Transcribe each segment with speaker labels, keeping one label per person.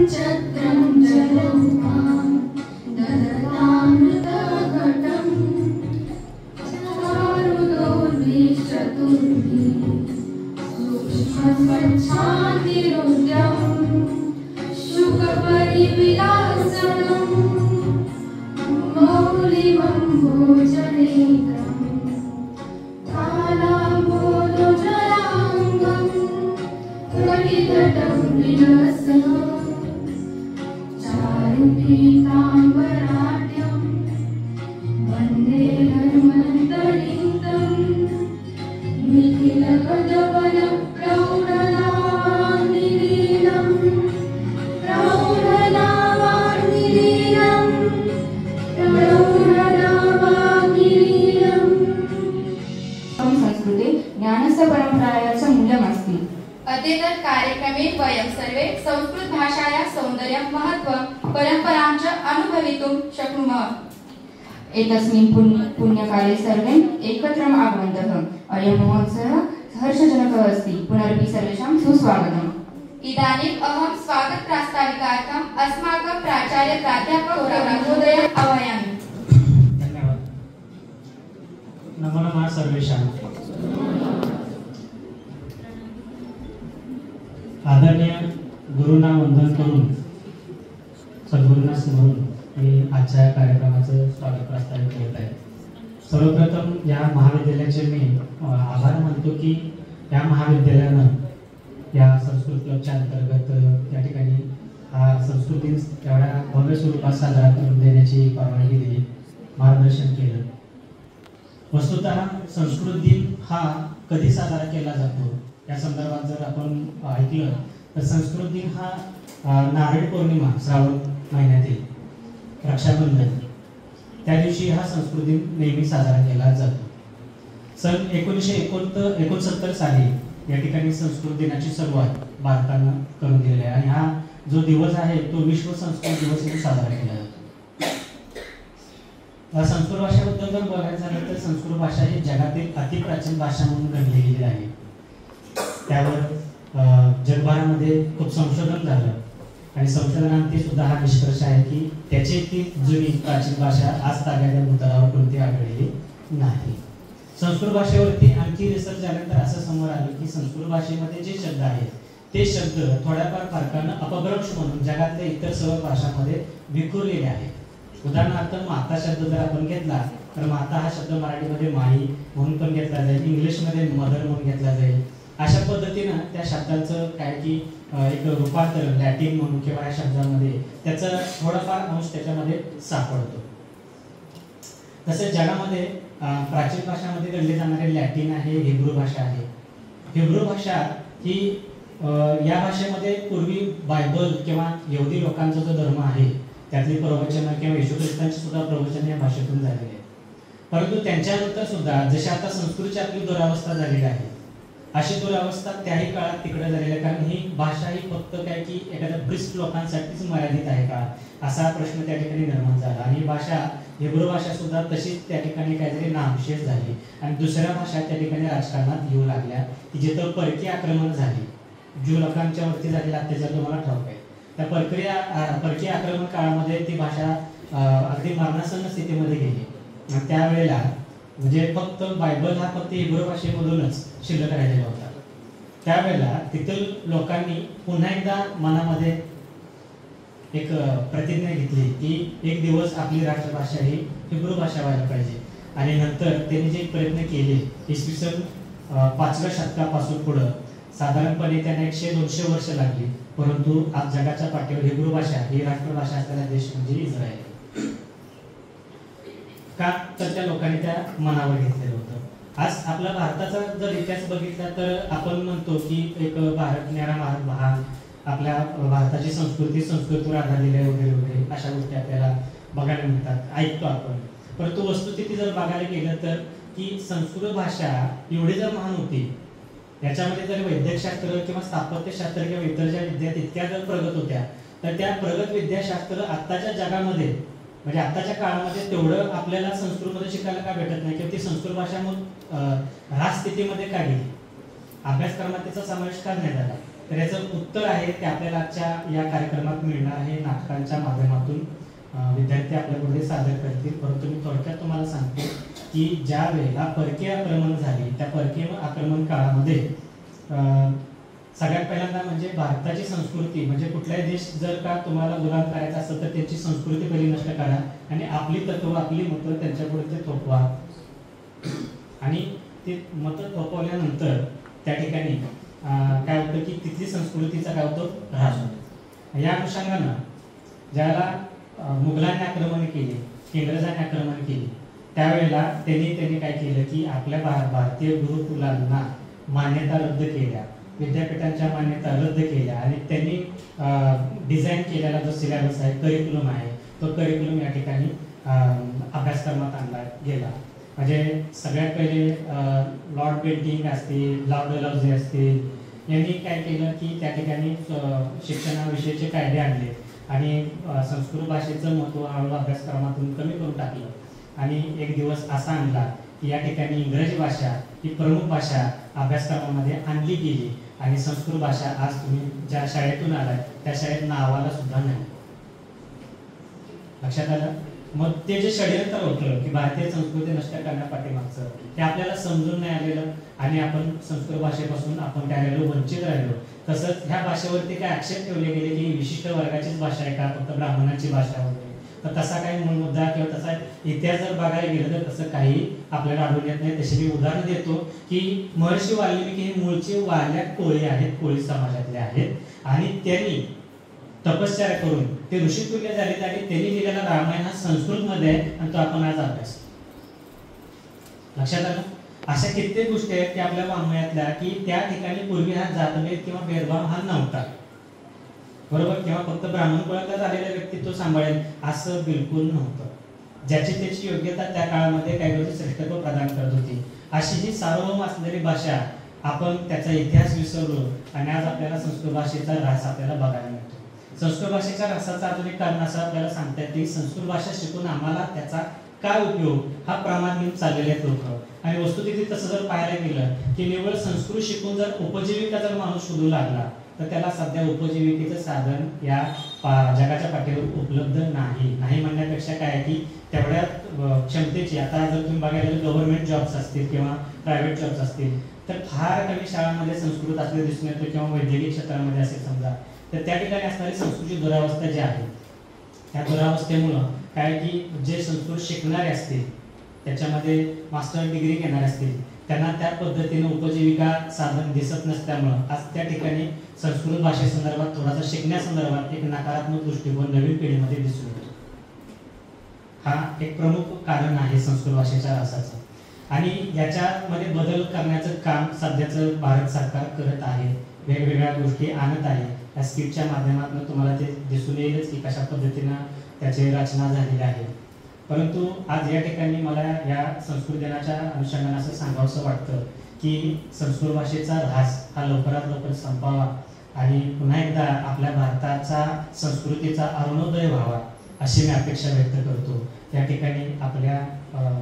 Speaker 1: छत्रं जलोकां ददतामृतघटं चारुदोर्भिश्चतुर्भिः सूक्ष्मस्वच्छान्तिरुद्यं शुकपरिविलासनं मौलिमं भोजनेत्रं तालाम्बोदजलाङ्गं कटितटं विलसनं चारुपीताम्बराढ्यं वन्दे हनुमन्तलिङ्गं निखिलगजवनप्रौढनामाङ्गिरीनं
Speaker 2: संस्कृते ज्ञानस्य परम्परायाः मूल्यमस्ति।
Speaker 3: अद्यतन कार्यक्रमे वयं सर्वे संस्कृत भाषायाः सौन्दर्यं महत्त्वं परम्परां च अनुभवितुं शक्नुमः।
Speaker 2: एतस्मिन् पुण्यकाले सर्वे एकत्रम् आगतवन्तः। अयं महोत्सवः हर्षजनकः अस्ति। पुनरपि सर्वेषां सुस्वागतम्।
Speaker 3: इदानीम् अहं स्वागत प्रास्ताविकार्थम् अस्माकं प्राचार्य प्राध्यापक महोदयम् आह्वयामि।
Speaker 4: धन्यवाद। नमो नमः सर्वेषाम्। आदरणीय गुरुंना वंदन करून सद्गुरूंना स्मरून मी आजच्या कार्यक्रमाचं स्वागत प्रस्तावित करत आहे। सर्वप्रथम या महाविद्यालयाचे मी आभार मानतो की या महाविद्यालयानं या संस्कृत क्लबच्या अंतर्गत या ठिकाणी हा संस्कृत दिन एवढ्या भव्य स्वरूपात साजरा करून देण्याची परवानगी दिली, मार्गदर्शन केलं। वस्तुतः संस्कृत दिन हा कधी साजरा केला जातो या संदर्भात जर आपण ऐकलं तर संस्कृत दिन हा नारळी पौर्णिमा श्रावण महिन्यातील रक्षाबंधन त्या दिवशी हा संस्कृत दिन नेहमी साजरा केला जातो। सन 1969 साली या ठिकाणी संस्कृत दिनाची सुरुवात भारतानं करून दिली आहे आणि हा जो दिवस आहे तो विश्व संस्कृत दिवस म्हणून साजरा केला जातो। संस्कृत भाषेबद्दल जर बोलायचं झालं तर संस्कृत भाषा ही जगातील अतिप्राचीन भाषा म्हणून गणली गेली आहे। त्यावर जगभरामध्ये खूप संशोधन झालं आणि संशोधनांती सुद्धा हा निष्कर्ष आहे की त्याची ती जुनी प्राचीन भाषा आज तागाच्या भूतलावर कोणती आढळलेली नाही। संस्कृत भाषेवरती आणखी रिसर्च झाल्यानंतर असं समोर आलं की संस्कृत भाषेमध्ये जे शब्द आहेत ते शब्द थोड्याफार फरकानं अपभ्रंश म्हणून जगातल्या इतर सर्व भाषांमध्ये विखुरलेले आहेत। उदाहरणार्थ माता शब्द जर आपण घेतला तर माता हा शब्द मराठीमध्ये माई म्हणून पण घेतला जाईल, इंग्लिशमध्ये मदर म्हणून घेतला जाईल। अशा पद्धतीनं त्या शब्दांचं काय की एक रूपांतर लॅटिन म्हणून किंवा या शब्दांमध्ये त्याचा थोडाफार अंश त्याच्यामध्ये सापडतो। तसेच जगामध्ये प्राचीन भाषांमध्ये गणली जाणारी लॅटिन आहे, हिब्रू भाषा आहे। हिब्रू भाषा ही या भाषेमध्ये पूर्वी बायबल किंवा यहुदी लोकांचा जो धर्म आहे त्यातली प्रवचन किंवा येशू ख्रिस्तांची सुद्धा प्रवचन या भाषेतून झालेली आहे। परंतु त्यांच्यानंतर सुद्धा जशी आता संस्कृतची आपली दुरावस्था झालेली आहे अशी दुरावस्था त्याही काळात तिकडे झालेली आहे। कारण ही भाषा ही फक्त काय की एखाद्या प्रिस्ट लोकांसाठीच मर्यादित आहे का असा प्रश्न त्या ठिकाणी निर्माण झाला आणि ही भाषा हिब्रू भाषा सुद्धा तशीच त्या ठिकाणी काहीतरी नामशेष झाली आणि दुसऱ्या भाषा त्या ठिकाणी राजकारणात येऊ लागल्या की जिथं परकीय आक्रमण झाली, ज्यू लोकांच्या वरती झालेला अत्याचार तुम्हाला ठाऊक आहे। त्या परकीय आक्रमण काळामध्ये ती भाषा अगदी मरणासन्न स्थितीमध्ये गेली आणि त्यावेळेला म्हणजे फक्त बायबल हा फक्त हिब्रू भाषेमधूनच शिल्लक राहिलेला होता। त्यावेळेला तिथील लोकांनी पुन्हा एकदा मनामध्ये एक प्रतिज्ञा घेतली की एक दिवस आपली राष्ट्रभाषा ही हिब्रू भाषा व्हायला पाहिजे आणि नंतर त्यांनी जे प्रयत्न केले इसवी सन 5व्या शतकापासून पुढे साधारणपणे त्यांना 100-200 वर्ष लागली, परंतु आज जगाच्या पाठीवर हिब्रू भाषा ही राष्ट्रभाषा असलेला देश म्हणजे इस्रायल। का तर त्या लोकांनी त्या मनावर घेतलेलं होतं। आज आपला भारताचा जर इतिहास बघितला तर आपण म्हणतो की एक भारत न्यारा महान आपल्या भारताची संस्कृतीवर आधारलेली आहे वगैरे वगैरे अशा गोष्टी आपल्याला बघायला मिळतात, ऐकतो आपण। परंतु वस्तुस्थिती जर बघायला गेलं तर की संस्कृत भाषा एवढी जर महान होती याच्यामध्ये जर वैद्यकशास्त्र किंवा स्थापत्यशास्त्र किंवा इतर ज्या विद्या तितक्या जर प्रगत होत्या तर त्या प्रगत विद्याशास्त्र आत्ताच्या जगामध्ये म्हणजे आताच्या काळामध्ये तेवढं आपल्याला संस्कृतमध्ये शिकायला का भेटत नाही किंवा ती संस्कृत भाषा मग ह्रास स्थितीमध्ये का गेली, अभ्यासक्रमात त्याचा समावेश का नाही झाला तर याचं उत्तर आहे ते आपल्याला आजच्या या कार्यक्रमात मिळणार आहे. नाटकांच्या माध्यमातून विद्यार्थी आपल्यापुढे सादर करतील. परंतु मी थोडक्यात तुम्हाला सांगतो की ज्या वेळेला परकीय आक्रमण झाले त्या परकीय आक्रमण काळामध्ये सगळ्यात पहिल्यांदा म्हणजे भारताची संस्कृती म्हणजे कुठलाही देश जर का तुम्हाला गुलाम करायचा असेल तर त्यांची संस्कृती पहिली नष्ट करा आणि आपली तत्व आपली मतं त्यांच्यापुढे ते थोपवा. आणि ते मतं थोपवल्यानंतर त्या ठिकाणी काय होतं की तिथली संस्कृतीचा काय होतो ऱ्हास होतो. या अनुषंगानं ज्याला मुघलांनी आक्रमण केले, इंग्रजांनी आक्रमण केले, त्यावेळेला त्यांनी काय केलं की आपल्या भारतीय गुरुकुलांना मान्यता रद्द केल्या, विद्यापीठांच्या मान्यता रद्द केल्या आणि त्यांनी डिझाईन केलेला जो सिलेबस आहे, करिक्युलम आहे, तो करिक्युलम या ठिकाणी अभ्यासक्रमात आणला गेला. म्हणजे सगळ्यात पहिले लॉर्ड बेंटिंक असतील, लॉर्ड डलहौसी असतील, यांनी काय केलं की त्या ठिकाणी शिक्षणाविषयीचे कायदे आणले आणि संस्कृत भाषेचं महत्त्व हळूहळू अभ्यासक्रमातून कमी करून टाकलं. आणि एक दिवस असा आणला की या ठिकाणी इंग्रजी भाषा ही प्रमुख भाषा अभ्यासक्रमामध्ये आणली गेली आणि संस्कृत भाषा आज तुम्ही ज्या शाळेतून आलाय त्या शाळेत नावाला सुद्धा नाही. लक्षात आलं? मग ते जे षडयंत्र होतं की भारतीय संस्कृती नष्ट करण्यापाठीमागचं ते आपल्याला समजून नाही आलेलं आणि आपण संस्कृत भाषेपासून आपण काय राहिलो, वंचित राहिलो. तसंच ह्या भाषेवरती काय आक्षेप ठेवले गेले की विशिष्ट वर्गाचीच भाषा आहे का, फक्त ब्राह्मणांची भाषा वगैरे. तर तसा काही मूळ मुद्दा किंवा तसा इतिहास जर बघायला गेलं तर तसं काही आपल्याला आढळून येत नाही. तसे मी उदाहरण देतो की महर्षी वाल्मिकी हे मूळचे वारल्या कोळी आहेत, कोळी समाजातले आहेत आणि त्यांनी तपश्चर्या करून ते ऋषितुल्य झाले आणि त्यांनी लिहिलेला रामायण हा संस्कृत मध्ये आहे आणि तो आपण आज अभ्यास. लक्षात आलं? अशा कित्येक गोष्टी आहेत की आपल्या वाङ्मयातल्या की त्या ठिकाणी पूर्वी हा जातभेद किंवा भेदभाव हा नव्हता, बरोबर, किंवा फक्त ब्राह्मण कुळातला झालेला व्यक्ती तो सांभाळेल असं बिलकुल नव्हतं. ज्याची त्याची योग्यता त्या काळामध्ये काही गोष्टी श्रेष्ठत्व प्रदान करत होती. अशी ही सार्वभौम असलेली भाषा आपण त्याचा इतिहास विसरलो आणि आज आपल्याला संस्कृत भाषेचा ऱ्हास आपल्याला बघायला मिळतो. संस्कृत भाषेच्या ऱ्हासाचं अजून एक कारण असं आपल्याला सांगता येते की संस्कृत भाषा शिकून आम्हाला त्याचा काय उपयोग हा प्रमाण घेऊन चाललेले आहेत लोक. आणि वस्तुस्थिती तसं जर पाहायला गेलं की निव्वळ संस्कृत शिकून जर उपजीविका जर माणूस शोधू लागला तर त्याला सध्या उपजीविकेचं साधन या जगाच्या पाठीवर उपलब्ध नाही म्हणण्यापेक्षा काय आहे की तेवढ्या क्षमतेची आता जर तुम्ही बघायला गव्हर्नमेंट जॉब्स असतील किंवा प्रायव्हेट जॉब्स असतील तर फार कमी शाळांमध्ये संस्कृत असले दिसून येतो किंवा वैद्यकीय क्षेत्रामध्ये असेल समजा तर त्या ठिकाणी असणारी संस्कृतची दुरावस्था जी आहे त्या दुरावस्थेमुळं काय की जे संस्कृत शिकणारे असतील त्याच्यामध्ये मास्टर डिग्री घेणारे असतील त्यांना त्या पद्धतीने उपजीविका साधन दिसत नसल्यामुळं आज त्या ठिकाणी संस्कृत भाषेसंदर्भात थोडासा शिकण्यासंदर्भात एक नकारात्मक दृष्टिकोन नवीन पिढीमध्ये दिसून येतो. हा एक प्रमुख कारण आहे संस्कृत भाषेच्या ऱ्हासाचं आणि याच्यामध्ये बदल करण्याचं काम सध्याचं भारत सरकार करत आहे. वेगवेगळ्या गोष्टी आणत आहे. या स्किटच्या माध्यमातून तुम्हाला ते दिसून येईलच की कशा पद्धतीनं त्याची रचना झालेली आहे. परंतु आज या ठिकाणी मला या संस्कृत दिनाच्या अनुषंगाने असं सांगावंसं वाटतं की संस्कृत भाषेचा ऱ्हास हा लवकरात लवकर संपावा आणि पुन्हा एकदा आपल्या भारताचा संस्कृतीचा अरुणोदय व्हावा अशी मी अपेक्षा व्यक्त करतो. या ठिकाणी आपल्या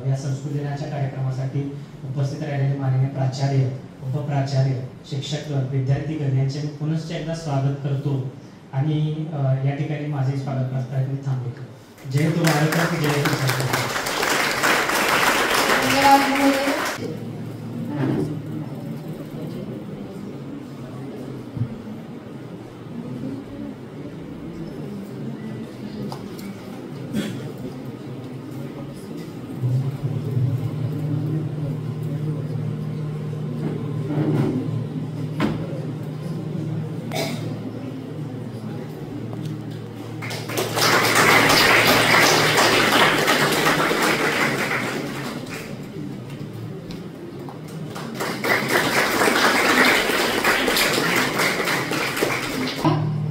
Speaker 4: या संस्कृत दिनाच्या कार्यक्रमासाठी उपस्थित राहिलेले माननीय प्राचार्य, उपप्राचार्य, शिक्षक, विद्यार्थीगण यांचे मी पुनश्च एकदा स्वागत करतो आणि या ठिकाणी माझे स्वागत करताना मी थांबवतो. जय तू महाराष्ट्र, जय तू संस्कृत.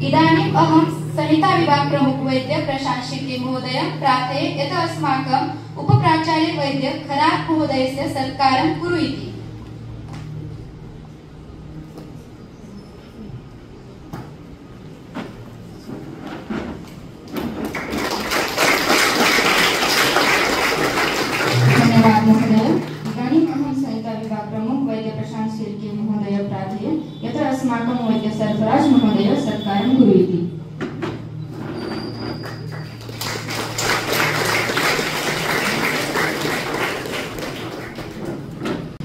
Speaker 3: इदानीम् अहं संहिता विभाग प्रमुख वैद्य प्रशांत शिर्के महोदय प्रार्थये यत् अस्माकम् उपप्राचार्य वैद्य खरात महोदयस्य सत्कारं कुरु इति.
Speaker 2: धन्यवाद महोदय. इदानीम् अहं संहिता विभाग प्रमुख वैद्य प्रशांत शिर्के महोदय प्रार्थये यत् अस्माकं वैद्य सरफराज कुर्वीति।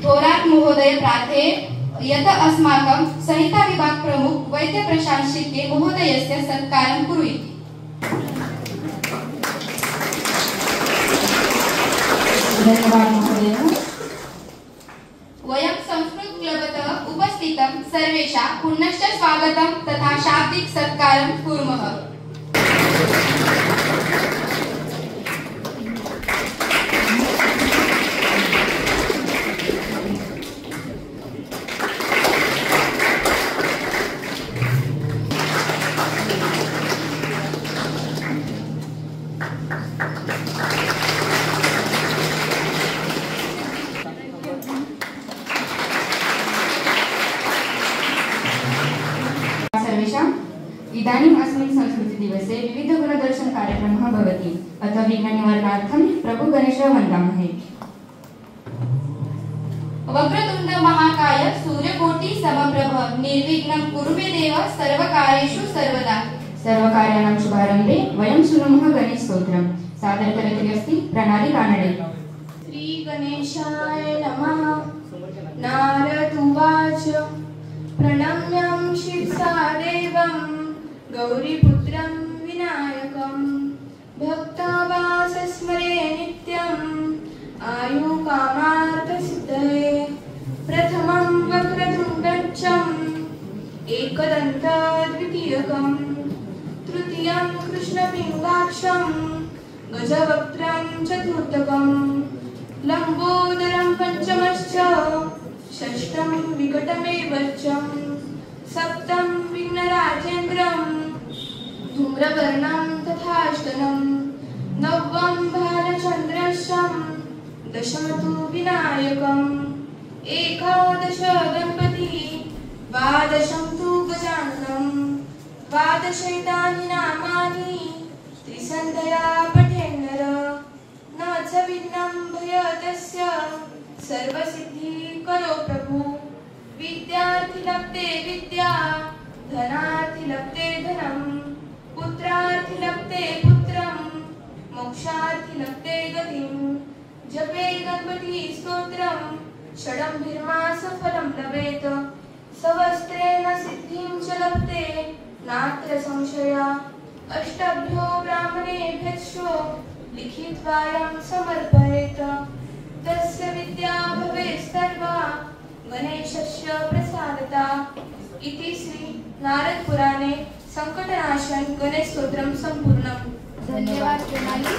Speaker 3: थोरात महोदय प्रार्थे यत अस्माकं संहिता विभाग प्रमुख वैद्य प्रशांत शिर्के महोदयस्य सत्कारं कुर्वन्ति।
Speaker 2: धन्यवाद महोदय।
Speaker 3: वयं संस्कृत क्लबतः उपस्थितं सर्वेषां पुनश्च स्वागतं तथा शाब्दिक सत्कारं कुर्मः।
Speaker 2: इदानीम् अस्मिन् संस्कृतिदिवसे विविध गुणदर्शन कार्यक्रमः भवति। अतः विघ्ननिवारणार्थं प्रभु गणेशं वन्दामहे।
Speaker 3: वक्रतुण्ड महाकाय सूर्यकोटि समप्रभ निर्विघ्नं कुरु मे देव सर्वकार्येषु सर्वदा।
Speaker 2: सर्वकार्याणां शुभारम्भे वयं शृणुमः गणेशस्तोत्रं। सादरकरति अस्ति प्रणाली कानडे।
Speaker 1: श्री गणेशाय नमः। नारद उवाच प्रणम्यं शिरसा देवं गौरीपुत्रं विनायकं भक्तावासस्मरे नित्यम् आयुकामार्थसिद्धये। प्रथमं वक्रतुण्डं एकदन्त द्वितीयकं तृतीयं कृष्णपिङ्गाक्षं गजवक्त्रं चतुर्थकं लम्बोदरं पञ्चमश्च षष्ठं विकटमेव च सप्तं विघ्नराजेन्द्रं धूम्रवर्णं तथाष्टनं नवम भालचन्द्रशं दशम तु विनायकम् एकादश गणपति द्वादशं तु गजाननं द्वादशैतानि नामानि त्रिसन्ध्या पठेन्नर न च विघ्नं भयतस्य सर्वसिद्धि करो प्रभु। विद्यार्थी लब्धे विद्या धनार्थी लब्धे धनं पुत्रार्थी लब्धे पुत्रं मोक्षार्थी लब्धे गतिं। जपे गणपति स्तोत्रं षडम्भिर्मास फलं लभेत सवस्त्रेण सिद्धिं च लब्धे नात्र संशया। अष्टभ्यो ब्राह्मणेभ्यश्चो लिखित्वायं समर्पयेत तस्य विद्या भवेत् सर्वा गणेशस्य प्रसादता। इति श्री नारद पुराणे संकटनाशन गणेश स्तोत्रम संपूर्णम्।
Speaker 3: धन्यवाद प्रणाली।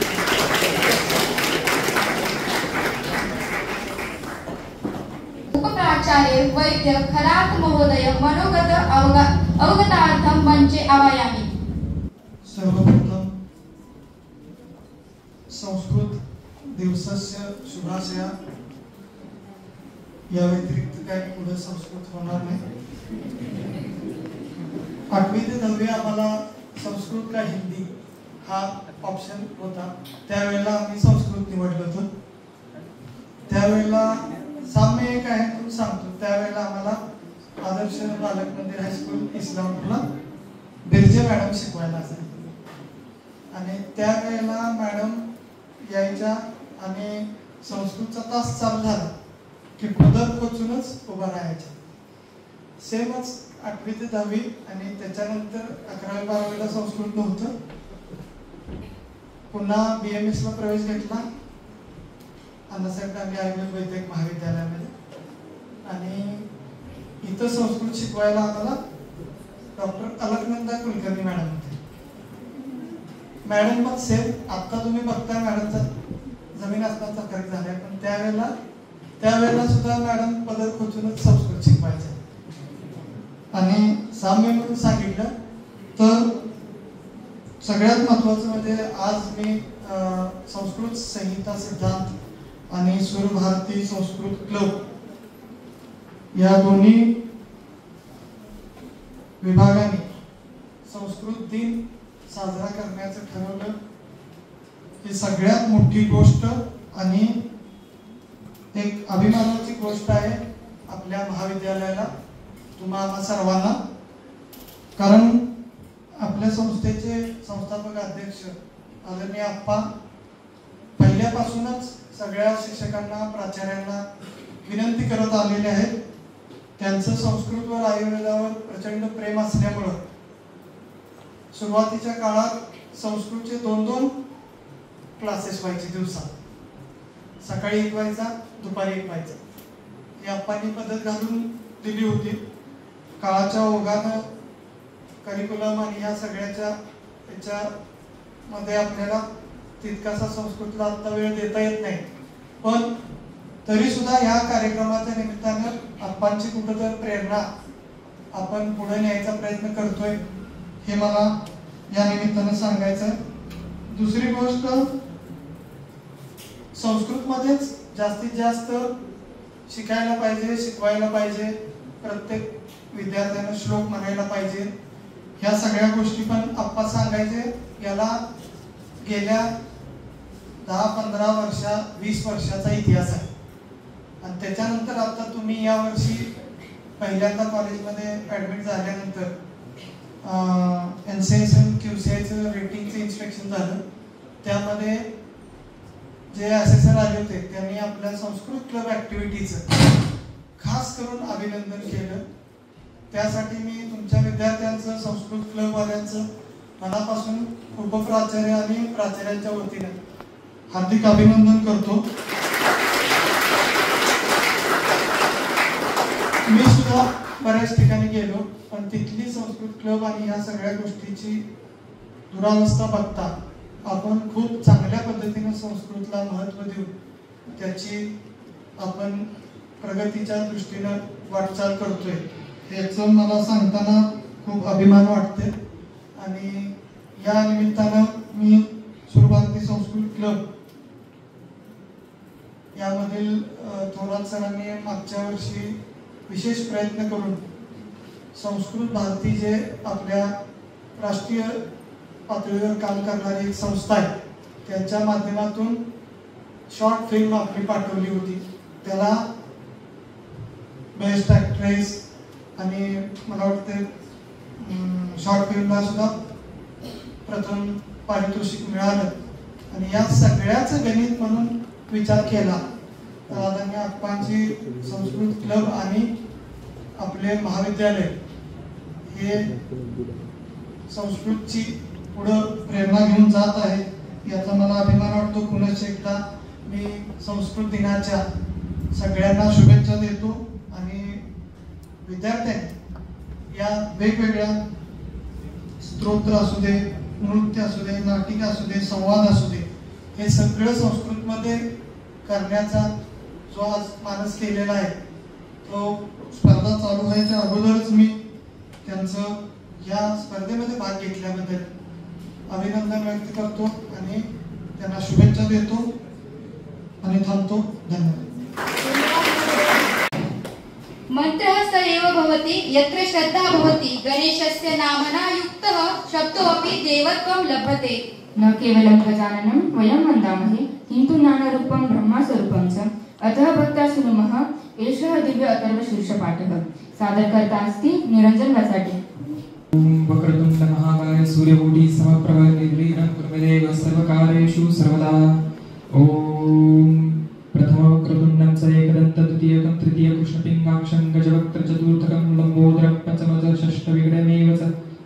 Speaker 3: उपप्राचार्य वैद्य खरात महोदय मनोगत अवगतार्थं मंचे आवायामि।
Speaker 5: सर्वप्रथम संस्कृत दिवसाच्या शुभाशया। या व्यतिरिक्त काय पुढे संस्कृत होणार नाही। 8वी ते 10वी आम्हाला संस्कृत का हिंदी हा ऑप्शन होता। त्यावेळेला आम्ही संस्कृत निवडलं होतं। त्यावेळेला साम्य एक आहे तुम्ही सांगतो। त्यावेळेला आम्हाला आदर्श बालक मंदिर हायस्कूल इस्लामपूरला बिरजे मॅडम शिकवायला असायचे आणि त्यावेळेला मॅडम यायच्या आणि संस्कृतचा तास चालू झाला की कुदर कोचूनच उभा राहायच्या। सेमच 8वी ते 10वी आणि त्याच्यानंतर 11वी 12वीला संस्कृत नव्हतं। पुन्हा BMS ला प्रवेश घेतला अण्णासाहेब गांधी आयुर्वेद वैद्यक महाविद्यालयामध्ये आणि इथं संस्कृत शिकवायला आम्हाला डॉक्टर अलकनंदा कुलकर्णी मॅडम होते। मॅडम पण सेम आता तुम्ही बघताय मॅडमचा जमीन आसमानचा फरक झालाय पण त्यावेळेला सुद्धा मॅडम पदर खोचूनच संस्कृत शिकवायचे आणि साम्य म्हणून सांगितलं तर सगळ्यात महत्त्वाचं म्हणजे आज मी संस्कृत संहिता सिद्धांत आणि सूरभारती संस्कृत क्लब या दोन्ही विभागाने संस्कृत दिन साजरा करण्याचं ठरवलं। ही सगळ्यात मोठी गोष्ट आणि एक अभिमानाची गोष्ट आहे आपल्या महाविद्यालयाला तुम्हा सर्वांना। कारण आपल्या संस्थेचे संस्थापक अध्यक्ष आदरणीय आप्पा पहिल्यापासूनच सगळ्या शिक्षकांना प्राचार्यांना विनंती करत आलेले आहेत. त्यांचं संस्कृतवर आयुर्वेदावर प्रचंड प्रेम असल्यामुळं सुरुवातीच्या काळात संस्कृतचे 2-2 क्लासेस व्हायचे दिवसात. सकाळी 1 व्हायचा, दुपारी 1 व्हायचा. ही आप्पांनी पद्धत घालून दिली होती. काळाच्या ओघानं करिक्युलम आणि ह्या सगळ्याच्या याच्यामध्ये आपल्याला तितकासा संस्कृतला आता वेळ देता येत नाही, पण तरी सुद्धा ह्या कार्यक्रमाच्या निमित्तानं आप्पांची कुठंतरी प्रेरणा आपण पुढे न्यायचा प्रयत्न करतोय हे मला या निमित्तानं सांगायचं. दुसरी गोष्ट, संस्कृतमध्येच जास्तीत जास्त शिकायला पाहिजे, शिकवायला पाहिजे, प्रत्येक विद्यार्थ्यानं श्लोक म्हणायला पाहिजे. ह्या सगळ्या गोष्टी पण आप्पा सांगायचे. याला गेल्या 10-15 वर्ष 20 वर्षाचा इतिहास आहे. आणि त्याच्यानंतर आता तुम्ही या वर्षी पहिल्यांदा कॉलेजमध्ये ऍडमिट झाल्यानंतर NCSM QCIचं रेटिंगचं इन्स्पेक्शन झालं. त्यामध्ये जे असेसर आले होते त्यांनी आपल्या संस्कृत क्लब ऍक्टिव्हिटीचं खास करून अभिनंदन केलं. त्यासाठी मी तुमच्या विद्यार्थ्यांचं, संस्कृत क्लबवाल्यांचं मनापासून उपप्राचार्य आणि प्राचार्यांच्या वतीने हार्दिक अभिनंदन करतो. मी सुद्धा बऱ्याच ठिकाणी गेलो, पण तिथली संस्कृत क्लब आणि ह्या सगळ्या गोष्टीची दुरावस्था बघता आपण खूप चांगल्या पद्धतीने संस्कृतला महत्त्व देऊ त्याची आपण प्रगतीच्या दृष्टीनं वाटचाल करतोय. याचं मला सांगताना खूप अभिमान वाटते. आणि या निमित्तानं मी सुरभारती संस्कृत क्लब यामधील थोरात सरांनी मागच्या वर्षी विशेष प्रयत्न करून संस्कृत भारती जे आपल्या राष्ट्रीय पातळीवर काम करणारी एक संस्था आहे त्यांच्या माध्यमातून शॉर्ट फिल्म आपली पाठवली होती. त्याला बेस्ट ॲक्ट्रेस आणि मला वाटते शॉर्ट फिल्मला सुद्धा प्रथम पारितोषिक मिळालं. आणि या सगळ्याचं गणित म्हणून विचार केला तर आदरणीय आप्पांची संस्कृत क्लब आणि आपले महाविद्यालय हे संस्कृतची पुढं प्रेरणा घेऊन जात आहे याचा मला अभिमान वाटतो. पुनश्च एकदा मी संस्कृत दिनाच्या सगळ्यांना शुभेच्छा देतो. आणि विद्यार्थ्यांनी या वेगवेगळ्या स्तोत्र असू दे, नृत्य असू दे, नाटिका असू दे, संवाद असू दे, हे सगळं संस्कृतमध्ये करण्याचा जो आज मानस केलेला आहे तो स्पर्धा चालू व्हायच्या अगोदरच मी त्यांचं या स्पर्धेमध्ये भाग घेतल्याबद्दल अभिनंदन व्यक्त करतो आणि त्यांना शुभेच्छा देतो आणि थांबतो. धन्यवाद.
Speaker 3: मंत्रः स एव भवति यत्र श्रद्धा भवति गणेशस्य नामना युक्तः शब्दोऽपि देवत्वं लभते.
Speaker 2: न केवलं गजाननं वयं वन्दामहे किन्तु ज्ञानरूपं ब्रह्मस्वरूपं च. अतः भक्ता शृणुमः एषः दिव्य अथर्वशीर्षपाठः. सादरकर्ता अस्ति निरञ्जन वसाटे.
Speaker 6: वक्रतुण्ड महाकाय सूर्यकोटि समप्रभ निर्विघ्नं कुर्मदेव सर्वकार्येषु सर्वदा. ओम प्रथम वक्रतुण्डं च एकदन्तं द्वितीयकं तृतीयं कृष्णपिङ्गाक्षं गजवक्त्र चतुर्थकं लम्बोदरं पंचमं षष्ठविघ्नमेव च.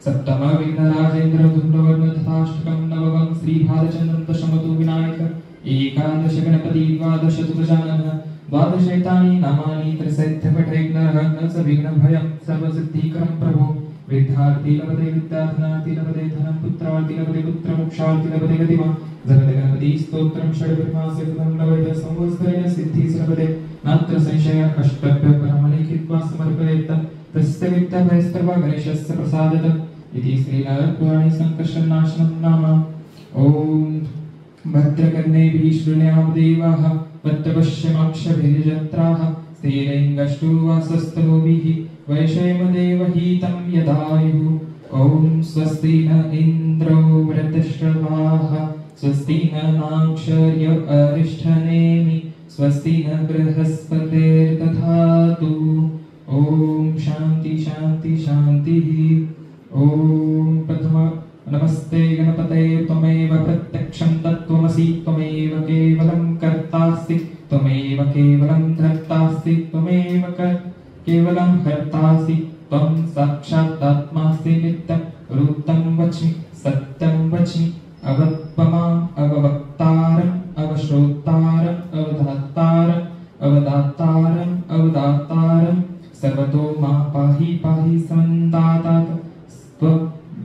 Speaker 6: सप्तम विघ्नराजेन्द्र धूम्रवर्ण तथाष्टकं नवमं श्रीभालचन्द्रं दशमतु विनायक एकादश गणपति द्वादश गजाननः द्वादशैतानि नामानि त्रिसैत्यपठैर्नरः न च विघ्नभयं सर्वसिद्धिकरं प्रभो. विद्यार्थी लभते विद्याधनार्थी लभते धनं पुत्रार्थी लभते पुत्रमोक्षार्थी लभते गतिमा. जगद्गणपति स्तोत्रं षड्ब्रह्मासेतुं लभते संवत्सरेण सिद्धिः लभते. नात्र संशय अष्टभ्य परमलिखित्वा समर्पयेत् तस्य विद्याभयस्तर्वा गणेशस्य प्रसादतः. इति श्रीनारायणपुराणे संकर्षणाशनं नाम. ओम भद्रकर्णेभिः शृणुयाम देवाः भद्रपश्यमाक्षभिर्यजत्राः. स्थिरैर्यष्टुवासस्तनूभिः वैषम्यदेवहितं यदायुः. ओम स्वस्ति न इन्द्रो वृद्धश्रवाः स्वस्ति न नाक्षर्य अरिष्ठनेमि स्वस्ति न बृहस्पतिर्दधातु. ओम शांति शांति शांति. ओम प्रथम नमस्ते गणपते त्वमेव प्रत्यक्षं तत्त्वमसि त्वमेव केवलं कर्तासि त्वमेव केवलं धर्तासि त्वमेव केवलं हर्तासि त्वं साक्षात् आत्मासि नित्यं रूतं वच्मि सत्यं वच्मि अवत्वमाम् अववक्तारम् अवश्रोतारम् अवधातारम् अवदातारम् अवदातारम् सर्वतो मा पाहि पाहि समन्तात् त्वं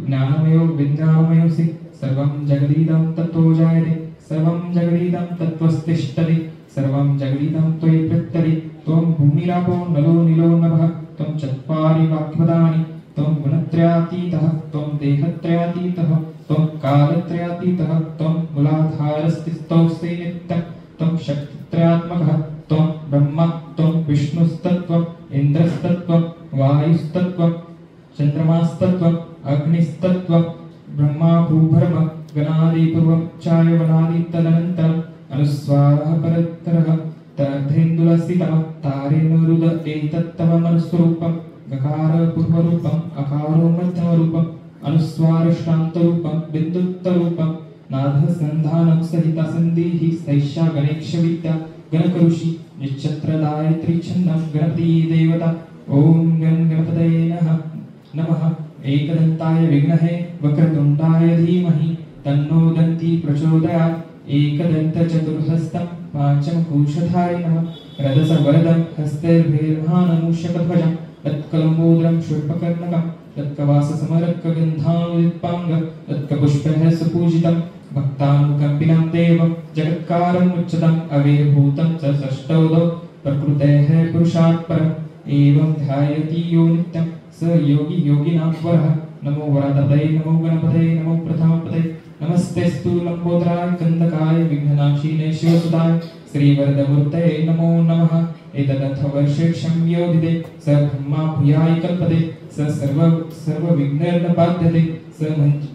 Speaker 6: ज्ञानमयो विज्ञानमयोऽसि सर्वं जगदिदं तत्त्वो जायते सर्वं जगदिदं तत्त्वस्तिष्ठति सर्वं जगदिदं त्वयि प्रत्यति त्वं भूमिरापो नलो नीलो नभः त्वं चत्वारि वाक्पदानि त्वं गुणत्रयातीतः त्वं देहत्रयातीतः त्वं कालत्रयातीतः त्वं मूलाधारस्थितोऽसि नित्यं त्वं शक्तित्रयात्मकः त्वं ब्रह्म त्वं विष्णुस्तत्त्वम् इन्द्रस्तत्त्वं वायुस्तत्त्वं चन्द्रमास्तत्त्वम् अग्निस्तत्त्वं ब्रह्मा भूभर्म गणादिपूर्वं चायवनादि तदनन्तरम् अनुस्वारः परत्तरः तद्धेन्दुलसितः तारेणुरुद एतत्तवमनुस्वरूपं गकार पूर्वरूपम् अकारो मध्यमरूपम् अनुस्वार श्रान्तरूपं बिन्दुत्तरूपं नादसन्धानं सहितसन्धिः सैषा गणेशविद्या गणकऋषि निश्चत्रदायत्री छन्दं गणपति देवता ॐ गणपतये नमः एकदन्ताय विघ्नहे वक्रतुण्डाय धीमहि तन्नो दन्ती प्रचोदयात् एकदन्तचतुर्हस्तं पाञ्चमकुशधारिणः रथसवरदं हस्तैर्भीर्भानमूषकध्वजं तत्कलम्बोदरं शूर्पकर्णकं तत्कवाससमरकगन्धानुदित्पाङ्ग तत्कपुष्पैः सुपूजितं भक्तानुकम्पिनं देवं जगत्कारम् उच्चतम् अविर्भूतं च षष्ठोदौ प्रकृतेः पुरुषात् परम् एवं ध्यायति यो नित्यं स योगी योगिनां वरः नमो वरदपदये नमो गणपतये नमो प्रथमपदये नमस्तेस्तु लम्बोदराय कंदकाय विघ्ननाशिने शिवसुताय श्रीवरदमूर्तये नमो नमः एतदर्थवर्षेक्षं योधिते स ब्रह्मा भूयाय कल्पते स सर्वविघ्नैर्न बाध्यते स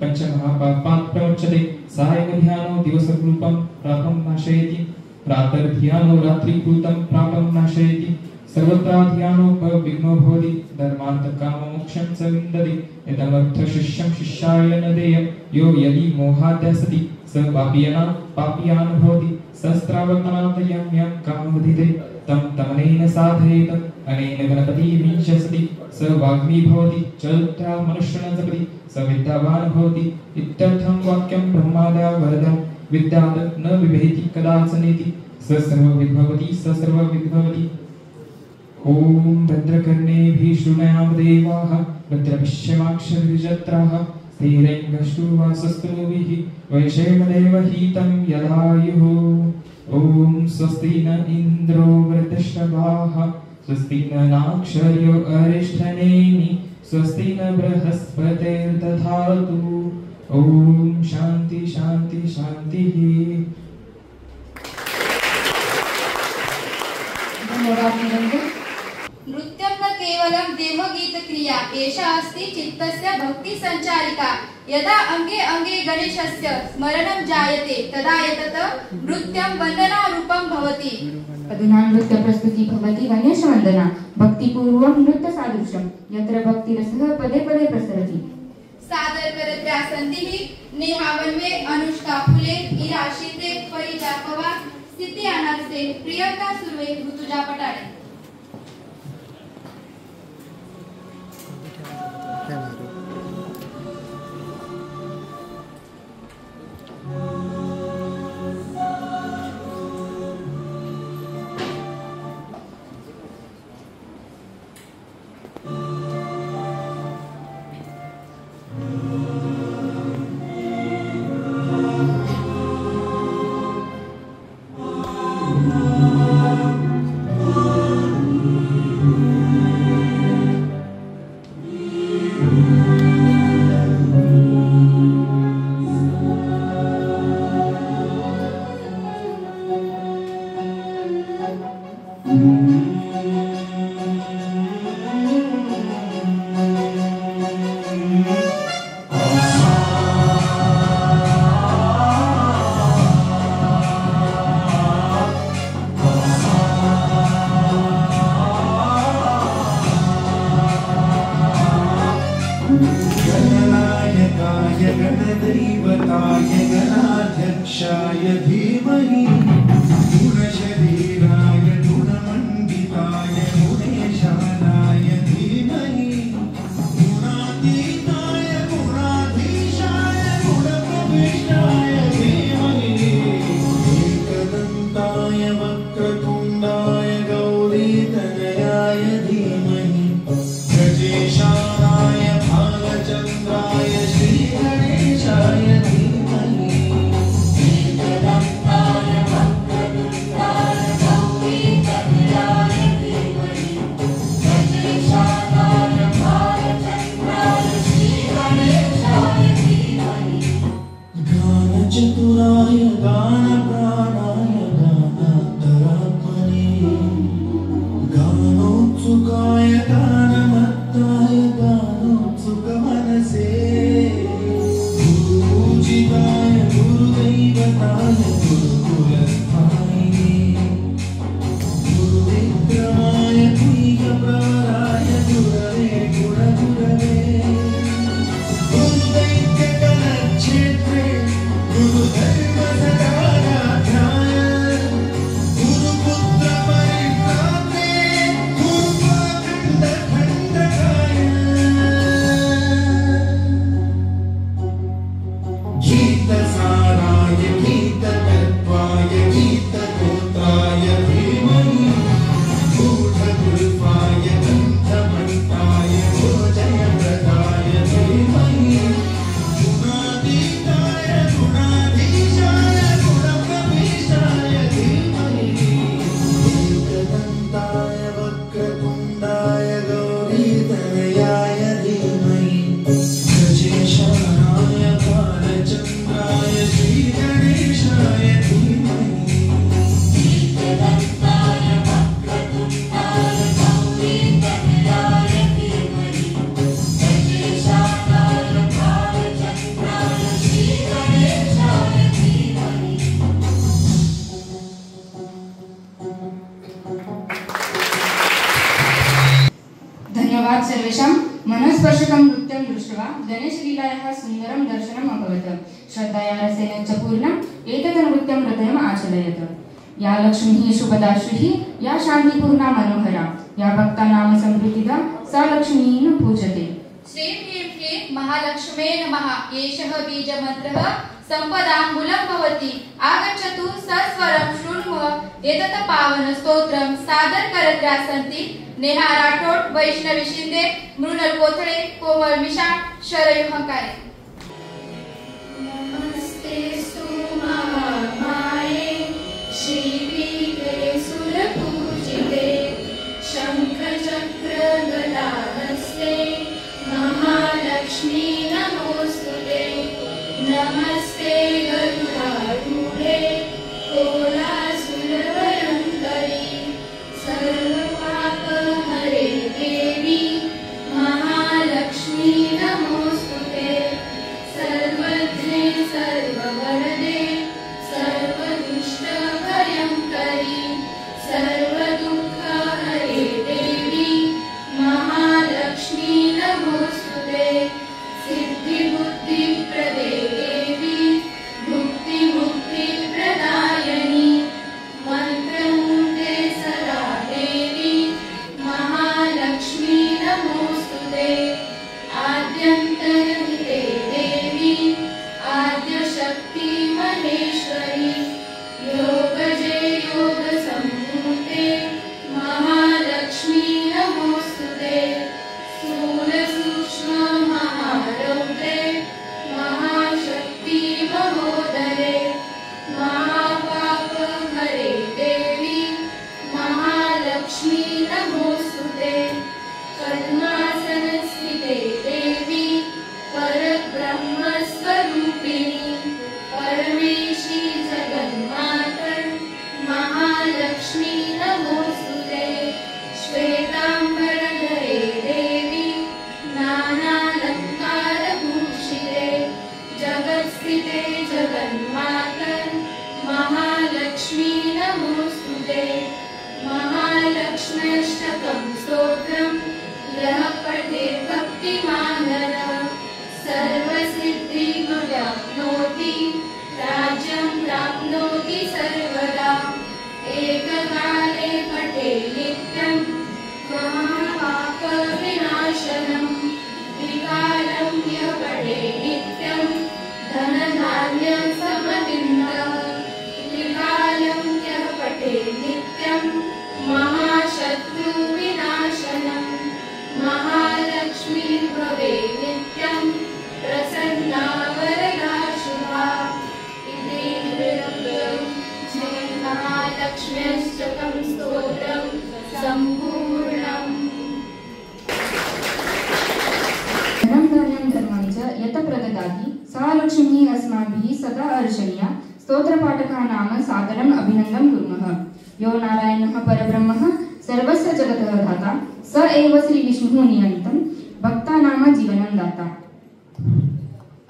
Speaker 6: पञ्चमहापापात् प्रमुच्यते सायमध्यानो दिवसरूपं प्रापं नाशयति प्रातर्ध्यानो रात्रिपूतं प्रापं नाशयति सर्वत्राध्यानो विघ्नो भवति धर्मार्थकाममोक्षं च विन्दति यदमर्थशिष्यं शिष्याय न देयं यो यदि मोहाद्यसति स पापीयान् भवति सहस्रावर्तनात् यं यं कामवधिते तं तमनेन साधयेत अनेन गणपतिर्विंशति स वाग्मी भवति चरित्रा मनुष्येण जपति स विद्यावान् भवति इत्यर्थं वाक्यं ब्रह्मादया वरदं विद्यात् न विभेति कदाचनेति स सर्वविद्भवति स सर्वविद्भवति ॐ भद्रकर्णेभिः शृणुयाम देवाः भद्रपश्यमाक्षभिर्जत्राः स्थिरैर्गष्टुवासस्तनूभिः वैशेमदेवहितं यदायुः ॐ स्वस्ति न इन्द्रो वृद्धश्रवाः स्वस्ति न नाक्षर्यो अरिष्ठनेमि स्वस्ति न बृहस्पतिर्दधातु ॐ शान्ति शान्ति शान्तिः
Speaker 2: धन्यवाद निरंजन।
Speaker 3: नृत्यं न केवलं देवगीतक्रिया एषा अस्ति चित्तस्य भक्तिसञ्चारिका यदा अङ्गे अङ्गे गणेशस्य स्मरणं जायते तदा एतत् नृत्यं वन्दनारूपं भवति।
Speaker 2: अधुना नृत्यप्रस्तुति भवति गणेशवन्दना भक्तिपूर्वं नृत्यसादृश्यं यत्र भक्तिरसः पदे पदे प्रसरति।
Speaker 3: सादर करत्या संधिः नेहा वन्वे अनुष्का फुले इरा शीते परिजा पवार स्थिती अनारसे प्रियंका सुर्वे ऋतुजा पटाळे।
Speaker 7: गणनायकाय गणदैवताय गणाध्यक्षाय धीमहि गुणशरीराय गुणमण्डिताय गुणेशानाय धीमहि गुणातीताय गुणाधीशाय गुणप्रविष्टाय धीमहि एकदन्ताय वक्रतुण्डाय गौरीतनयाय धीमहि गजेशानाय भालचन्द्राय श्रीगणेशाय धीमहि एकदन्ताय वक्रतुण्डाय गौरीतनयाय धीमहि गजेशानाय भालचन्द्राय श्रीगणेशाय धीमहि गानचतुराय गानप्राणाय गानान्तरात्मने गानोत्सुकाय गानमत्ताय गानोत्सुकमनसे गुरुपूजिताय गुरुदैवताय गुरुकुलस्थायिने गुरुविक्रमाय गुह्यप्रवराय गुरवे गुणगुरवे गुरुदैत्यगणक्षेत्रे गुरुधर्मसदाराध्याय गुरुपुत्रपरित्रात्रे गुरुपाखण्डखण्डकाय गीतसाराय गीततत्त्वाय गीतगोत्राय धीमहि गूढगुल्फाय गन्धमन्ताय भोजयप्रदाय धीमहि गुणातीताय गुणाधीशाय गुणप्रविष्टाय धीमहि एकदन्ताय वक्रतुण्डाय गौरीतनयाय धीमहि गजेशानाय भालचन्द्राय श्रीगणेशाय धीमहि एकदन्ताय वक्रतुण्डाय गौरीतनयाय धीमहि गजेशानाय भालचन्द्राय श्रीगणेशाय धीमहि
Speaker 2: धन्यवाद सर्वेषां मनस्पर्शकं नृत्यं दृष्ट्वा गणेशलीलायाः सुन्दरं दर्शनम् अभवत् श्रद्धया रसेन च पूर्णम् एतत् नृत्यं हृदयम् आचलयत् या लक्ष्मीः शुभदाश्रीः या शान्तिपूर्णा मनोहरा या भक्तानां समृद्धिदा सा लक्ष्मीः पूजते।
Speaker 3: श्रीं ह्रीं क्लीं महालक्ष्मे नमः। एषः बीजमन्त्रः सम्पदाम्बुलं भवति। आगच्छतु सस्वरं शृण्वः एतत् पावनस्तोत्रं सादरकरत्या सन्ति नेहा राठोड, वैष्णवी शिंदे, मृणाल कोथळे, कोमल मिशाळ, शरयू हंकारे।
Speaker 1: नमस्तेस्तु महामाये श्रीपीठे सुरपूजिते शङ्खचक्र गदाहस्ते महालक्ष्मी नमोस्तुते। नमस्ते गरुडारूढे कोलासुरभयङ्करी सर्वपापहरे देवी महालक्ष्मी नमोस्तुते। सर्वज्ञे सर्ववरदे सर्वदुष्टभयङ्करी सर्वदुःखहरे देवी महालक्ष्मी नमोस्तुते। सिद्धिबुद्धिप्रदे देवी मुक्तिमुक्तिप्रदायिनी मन्त्रमूर्ते सदा देवी महालक्ष्मी नमोस्तुते। आद्यन्तरहिते देवी आद्यशक्ति महेश्वरी योगजे योगसम्भूते महालक्ष्मी नमोस्तुते। स्थूलसूक्ष्म महारौद्रे महाशक्ति महोदरे महापापहरे देवी महालक्ष्मी नमोस्तुते। पद्मासनस्थिते देवी परब्रह्मस्वरूपिणी परमेशी जगन्मातर महालक्ष्मी नमोस्तुते। श्वेताम्बरधरे देवी नानालङ्कारभूषिते जगत्स्थिते जगन्मातर महालक्ष्मी नमोस्तुते। महालक्ष्म्यष्टकं स्तोत्रं यः पठेत् भक्तिमानः स सर्वसिद्धिमवाप्नोति राज्यं प्राप्नोति सर्वदा एककाले पठे नित्यं महापापविनाशनम् त्रिकालं यः पठे नित्यं धनधान्यसमृद्धः त्रिकालं यः पठे नित्यं महाशत्रुविनाशनम् महालक्ष्मी भवे नित्यं प्रसन्ना वरदा शुभा इति महालक्ष्म्यष्टकं स्तोत्रं सम्पूर्णम्।
Speaker 2: धनं धान्यं धर्मं च यत प्रददाति सा लक्ष्मीः अस्माभिः सदा अर्चनीया स्तोत्रपाठकः नाम सादरम् अभिनन्दनं कुर्मः। यो नारायणः परब्रह्मः सर्वस्य जगतः धाता स एव श्रीविष्णुः नियमितं भक्तानां जीवनं दाता।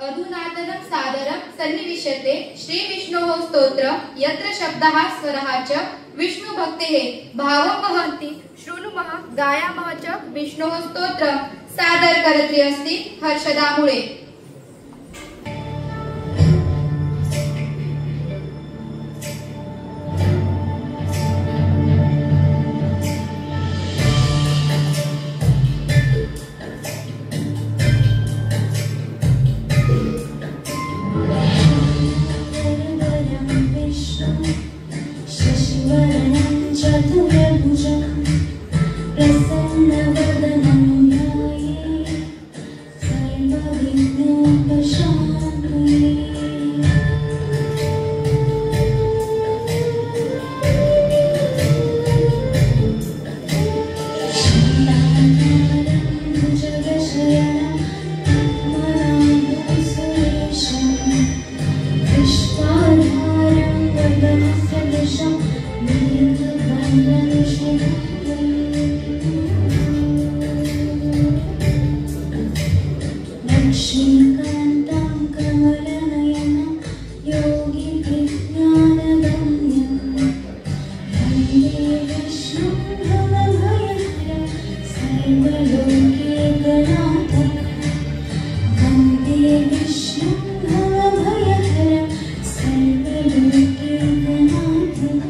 Speaker 3: अधुनातनं सादरं सन्निविशते श्रीविष्णोः स्तोत्र यत्र शब्दः स्वरः च विष्णुभक्तेः भावं वहन्ति शृणुमः गायामः च विष्णोः स्तोत्र सादर करत्री अस्ति हर्षदा मुळे।
Speaker 7: चतुर्भुजं प्रसन्नवदनं ध्याये सर्वविघ्नोपशान्तये। शान्ताकारं भुजगशयनं पद्मनाभं सुरेशं विश्वाधारं गगनसदृशं लक्ष्मीकान्तं कमलनयनं योगिविज्ञानगम्यं वन्दे विष्णुं भवभयहरं सर्वलोकैकनाथं वन्दे विष्णुं भवभयहरं सर्वलोकैकनाथम्।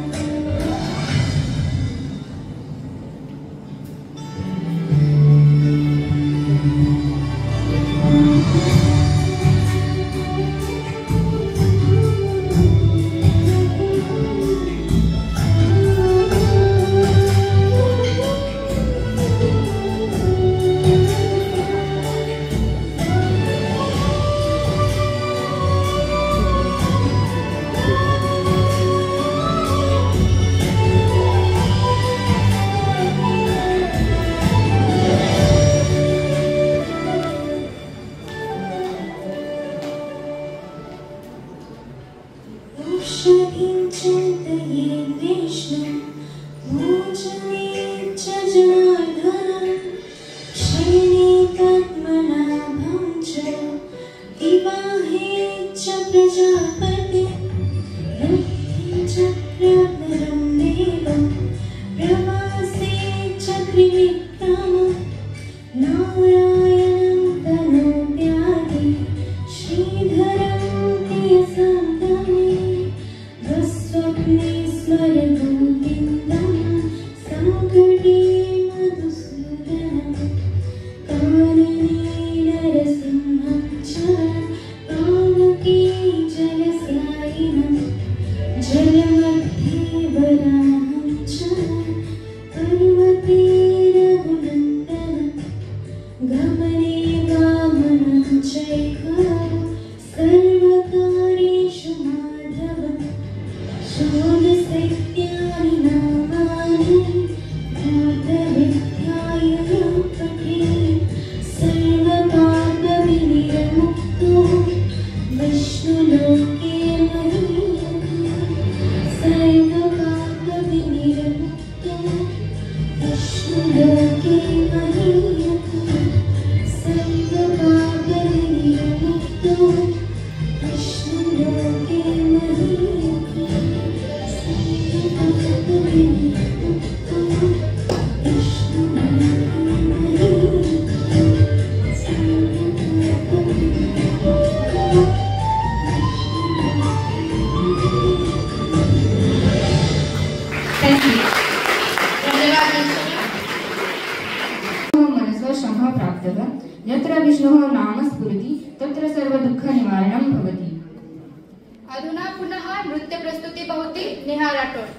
Speaker 3: पाहुती नेहा राठोड.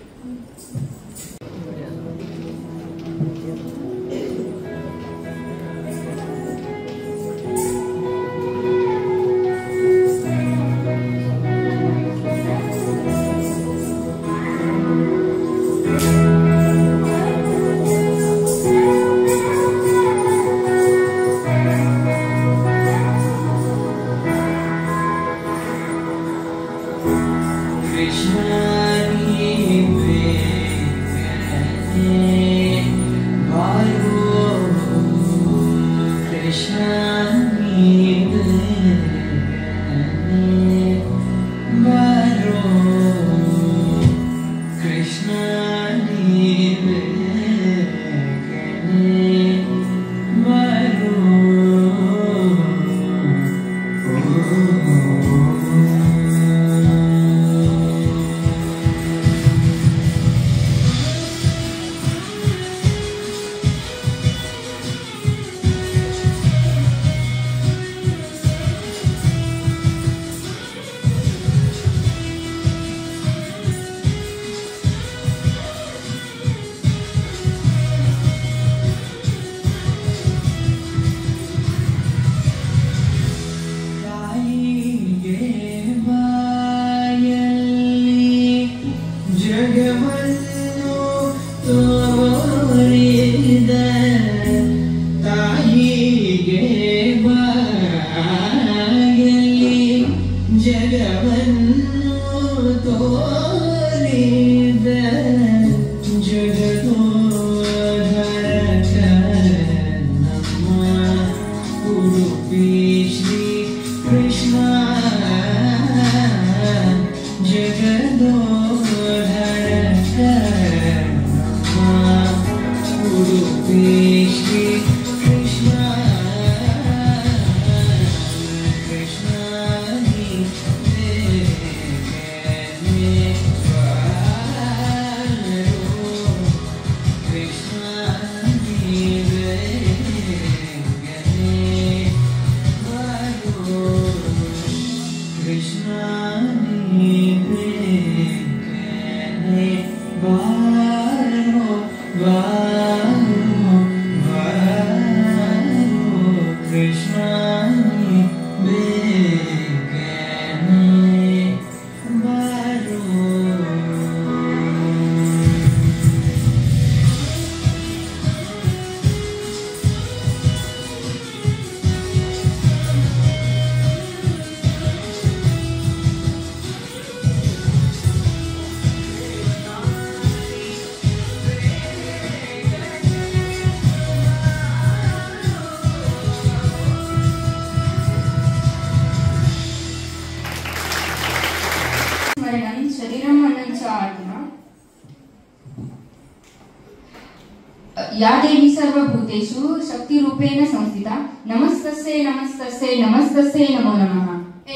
Speaker 2: या देवी सर्वभूतेषु शक्तिरूपेण संस्थिता नमस्तस्यै नमस्तस्यै नमस्तस्यै नमो नमः.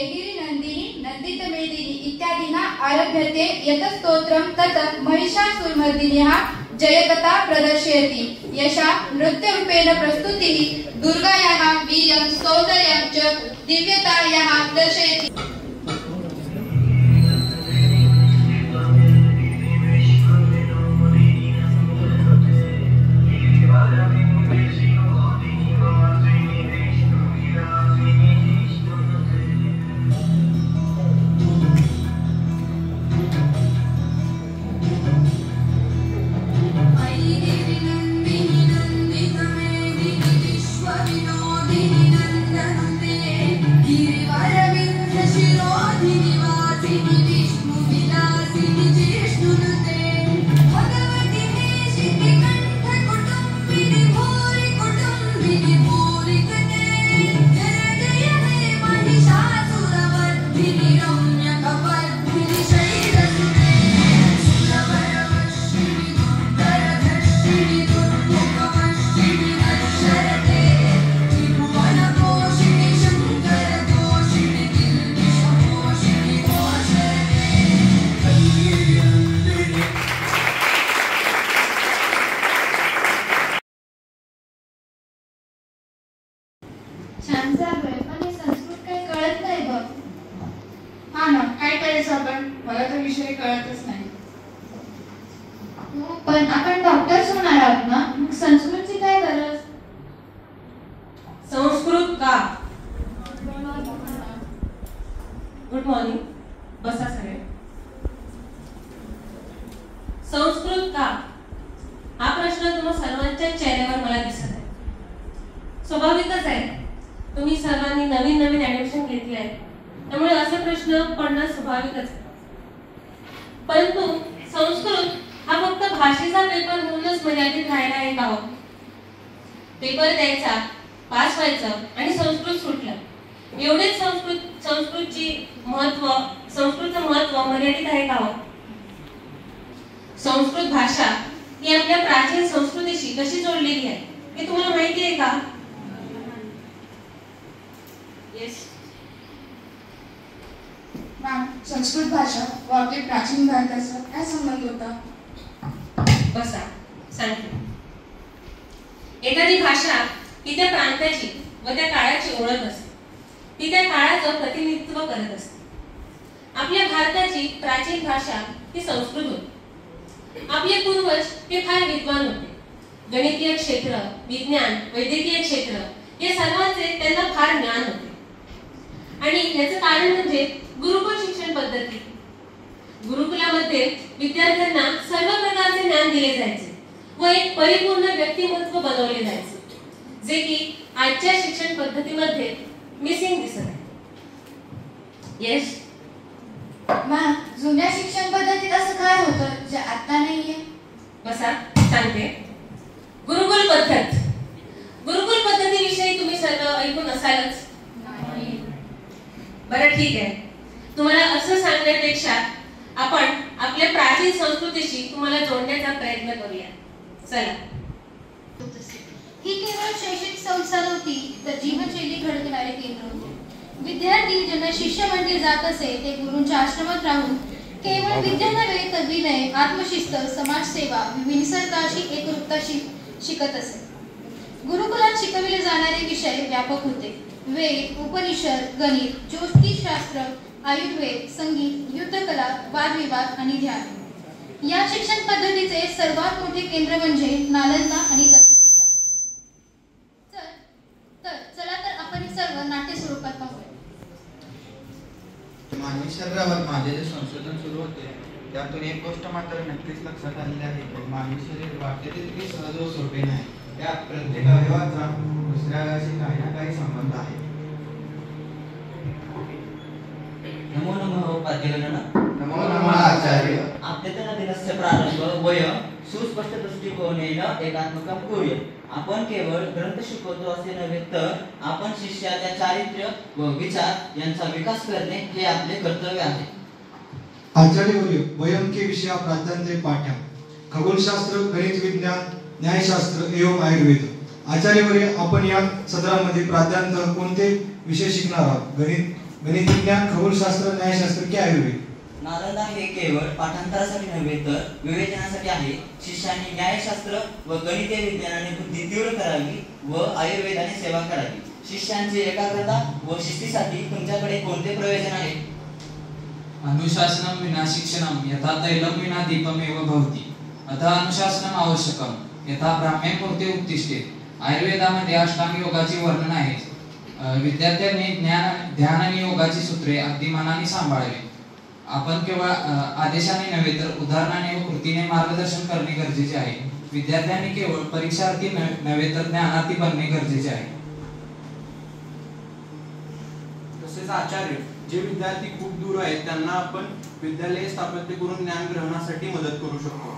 Speaker 3: ऐगिरि नंदिनी नंदित मेदिनी इत्यादीना आरभ्यते यत स्तोत्रं तत महिषासुरमर्दिन्याः जयकथा प्रदर्शयति. यशा नृत्यरूपेण प्रस्तुतिः दुर्गायाः वीर्यं सौन्दर्यं च दिव्यतायाः दर्शयति.
Speaker 7: Shut
Speaker 3: मला तर विषय कळतच नाही.
Speaker 1: पण आपण डॉक्टर्स होणार आहोत ना, मग संस्कृतची काय गरज?
Speaker 8: संस्कृत का? गुड मॉर्निंग, बसा सगळे. संस्कृत का हा प्रश्न तुम्हा सर्वांच्या चेहऱ्यावर मला दिसत आहे. स्वाभाविकच आहे, तुम्ही सर्वांनी नवीन नवीन ऍडमिशन घेतले आहे, त्यामुळे असे प्रश्न पडणं स्वाभाविकच आहे. परंतु संस्कृत हा फक्त भाषेचा पेपर म्हणूनच मर्यादित राहिला आहे का? पेपर द्यायचा, पास व्हायचं आणि संस्कृत सुटलं, एवढेच संस्कृतचं महत्व मर्यादित आहे का? संस्कृत भाषा ही आपल्या प्राचीन संस्कृतीशी कशी जोडलेली आहे हे तुम्हाला माहिती आहे का? येस
Speaker 3: मॅम, संस्कृत भाषा व आपल्या प्राचीन भारताचा काय संबंध होता?
Speaker 8: बसा, सांगते. एखादी भाषा ही त्या प्रांताची व त्या काळाची ओळख असते, ती त्या काळाचं प्रतिनिधित्व करत असते. आपल्या भारताची प्राचीन भाषा ही संस्कृत होती. आपले पूर्वज हे फार विद्वान होते. गणितीय क्षेत्र, विज्ञान, वैद्यकीय क्षेत्र या सर्वांचे त्यांना फार ज्ञान होते. आणि याचं कारण म्हणजे गुरुकुल शिक्षण पद्धती. गुरुकुलामध्ये विद्यार्थ्यांना सर्व प्रकारचे ज्ञान दिले जायचे व एक परिपूर्ण व्यक्तिमत्व बनवले जायचे, जे की आजच्या शिक्षण पद्धतीमध्ये मिसिंग दिसत आहे. यस
Speaker 3: मॅम, जुन्या शिक्षण पद्धतीत असं काय होतं जे आता नाहीये?
Speaker 8: बसा, सांगते. गुरुकुल पद्धत. गुरुकुल पद्धतीविषयी तुम्ही सर्व ऐकून असालच. बरं, ठीक आहे. तुम्हाला असं सांगण्यापेक्षा आपण आपल्या प्राचीन संस्कृतीशी तुम्हाला जोडण्याचा प्रयत्न करूया. चला.
Speaker 3: ही केवळ शैक्षणिक संस्था नव्हती, तर जीवनशैली घडवणारे केंद्र होते. विद्यार्थी ज्यांना शिष्य म्हटले जात असे ते गुरूंच्या आश्रमात राहून केवळ विद्या नव्हे तर विनय, आत्मशिस्त, समाजसेवा, निसर्गाशी एकरूपता शिकत असे. गुरुकुलात शिकविले जाणारे विषय व्यापक होते. वेद, उपनिषद, गणित, ज्योतिषशास्त्र, आयुर्वेद, संगीत, युद्धकला, वादविवाद आणि ध्यान. या शिक्षण पद्धतीचे सर्वात मोठे केंद्र म्हणजे नालंदा आणि तक्षशिला. चला तर आपण हे सर्व नाट्य स्वरूपात पाहूया.
Speaker 9: मानवी शरीरावर माझे जे संशोधन सुरू होते त्यातून एक गोष्ट मात्र नक्कीच लक्षात आलेली आहे की मानवी शरीर वाटते तितके सहज व सोपे नाही. त्या प्रत्येक अवयवाचा दुसऱ्याशी काही ना काही संबंध आहे.
Speaker 10: नमो नमः उपाध्यक्षांना.
Speaker 9: नमो नमः आचार्य.
Speaker 10: अद्यतन दिनस्य प्रारंभ वयं सुस्पष्ट दृष्टिकोनेन एकात्मकं कुर्युः. आपण केवळ ग्रंथ शिकवतो असे नव्हे तर आपण शिष्याच्या चारित्र्य व विचार यांचा विकास करणे हे आपले कर्तव्य आहे.
Speaker 11: आचार्यवर्य, वयम के विषया प्राध्यान्ते पाठ्यम खगोलशास्त्र, गणित विज्ञान, न्यायशास्त्र एवं आयुर्वेद. आचार्यवर्य, आपण या सत्रामध्ये प्राध्यान्त कोणते विषय शिकणार आहोत? गणित विज्ञान, खगोलशास्त्र, न्यायशास्त्र की आयुर्वेद?
Speaker 10: नालंदा हे केवळ पाठांतरासाठी नव्हे तर विवेचनासाठी आहे. शिष्यांनी न्यायशास्त्र व गणितीय विज्ञानाने बुद्धी तीव्र करावी व आयुर्वेदाने सेवा करावी. शिष्यांची एकाग्रता व शिस्तीसाठी तुमच्याकडे कोणते प्रयोजन आहे?
Speaker 6: अनुशासनं विना शिक्षणं यथा तैलं विना दीपमेव भवति, अतः अनुशासनम् आवश्यकं यथा ब्राह्मणे पूर्ते उत्तिष्ठेत. आयुर्वेदामध्ये अष्टांग योगाचे वर्णन आहे. विद्यार्थ्यांनी ध्यान आणि योगाची सूत्रे अगदी मनाने सांभाळावी. आपण केवळ आदेशाने नव्हे तर उदाहरणाने व कृतीने मार्गदर्शन करणे गरजेचे आहे. विद्यार्थ्यांनी केवळ परीक्षार्थी नव्हे तर ज्ञानार्थी बनणे गरजेचे आहे.
Speaker 12: तसेच आचार्य, जे विद्यार्थी खूप दूर आहेत त्यांना आपण विद्यालय स्थापत्य करून ज्ञान ग्रहणासाठी मदत करू शकतो.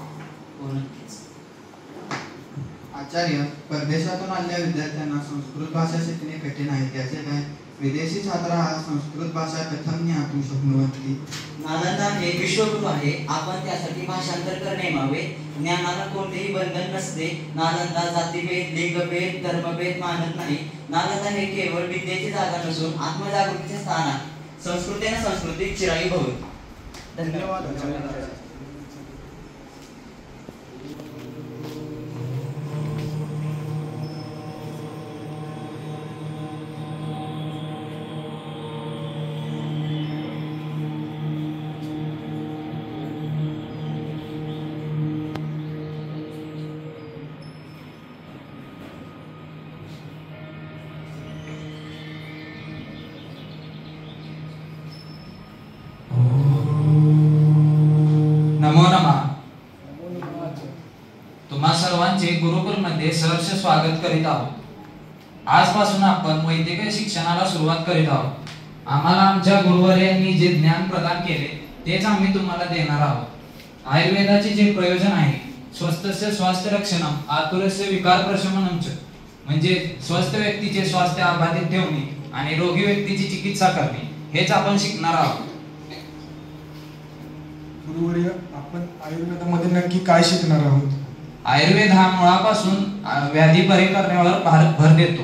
Speaker 9: आचार्य, परदेशातून आलेल्या विद्यार्थ्यांना संस्कृत भाषा शिकणे कठीण आहे, त्याचे काय? विदेशी छात्र हा संस्कृत भाषा कथम ज्ञातुं शक्नुवन्ति.
Speaker 10: नालंदा हे विश्वगुरु आहे. आपण त्यासाठी भाषांतर करणे मावे. ज्ञानाला कोणतेही बंधन नसते. नालंदा जातीभेद, लिंगभेद, धर्मभेद मानत नाही. नालंदा हे केवळ विद्येची जागा नसून आत्मजागृतीचे स्थान आहे. संस्कृतीने संस्कृती चिराई भवति. धन्यवाद.
Speaker 6: सर्वांचे गुरुकुलमध्ये सहर्ष स्वागत करीत आहोत. आजपासून आपण वैद्यकीय शिक्षणाला सुरुवात करीत आहोत. आम्हाला आमच्या गुरुवर्यांनी जे ज्ञान प्रदान केले तेच आम्ही तुम्हाला देणार आहोत. आयुर्वेदाचे जे प्रयोजन आहे, स्वस्थस्य स्वास्थ्य रक्षणम आतुरस्य विकार प्रशमनम च, म्हणजे स्वस्थ व्यक्तीचे स्वास्थ्य अबाधित ठेवणे आणि रोगी व्यक्तीची चिकित्सा करणे, हेच आपण शिकणार आहोत.
Speaker 13: गुरुवर्य, आपण आयुर्वेदामध्ये नक्की काय शिकणार आहोत?
Speaker 6: आयुर्वेद हा मुळापासून व्याधी बरे करण्यावर भर देतो.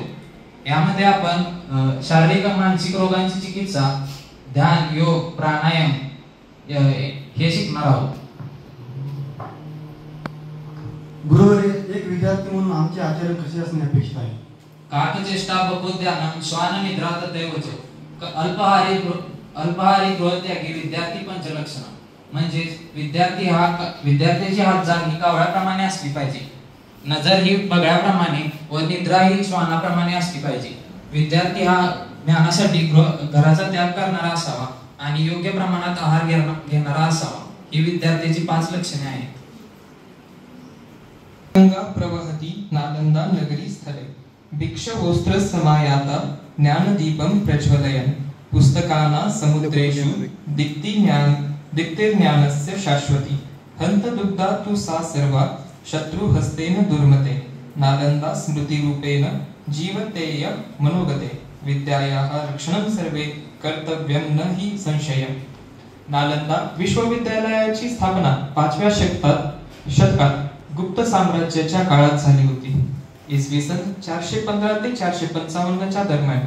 Speaker 6: यामध्ये आपण शारीरिक व मानसिक रोगांची चिकित्सा, ध्यान, योग, प्राणायाम हे शिकणार आहोत.
Speaker 13: गुरुवर्य, एक विद्यार्थी म्हणून आमचे आचरण कसे असणे अपेक्षित आहे?
Speaker 6: काकचेष्टा बकुध्यानम श्वान निद्रा तथैव च. अल्पाहारी गृहत्यागी विद्यार्थी पंचलक्षण, म्हणजे विद्यार्थ्याची हात जागी कावळ्याप्रमाणे असली पाहिजे, नजर ही बगळ्याप्रमाणे व निद्रा ही श्वानाप्रमाणे असली पाहिजे. विद्यार्थी हा ज्ञानासाठी घराचा त्याग करणारा असावा आणि योग्य प्रमाणात आहार घेणारा असावा. ही विद्यार्थ्याची 5 लक्षणे आहेत.
Speaker 14: गंगा प्रवहती नालंदा नगरी स्थले, भिक्षवोस्त्र समायाता ज्ञानदीपम प्रज्वलयन्, पुस्तकाना समुद्रेषु दिक्ते ज्ञानस्य शाश्वती, हंत दुग्धा तु सा सर्वा शत्रुहस्तेन दुर्मते, नालंदा स्मृतिरूपेण जीवतेय मनोगते, विद्यायाः रक्षणं सर्वे कर्तव्यं न हि संशयम्. नालंदा विश्वविद्यालयाची स्थापना 5व्या शतकात गुप्त साम्राज्याच्या काळात झाली होती. इसवी सन 415 ते 455 दरम्यान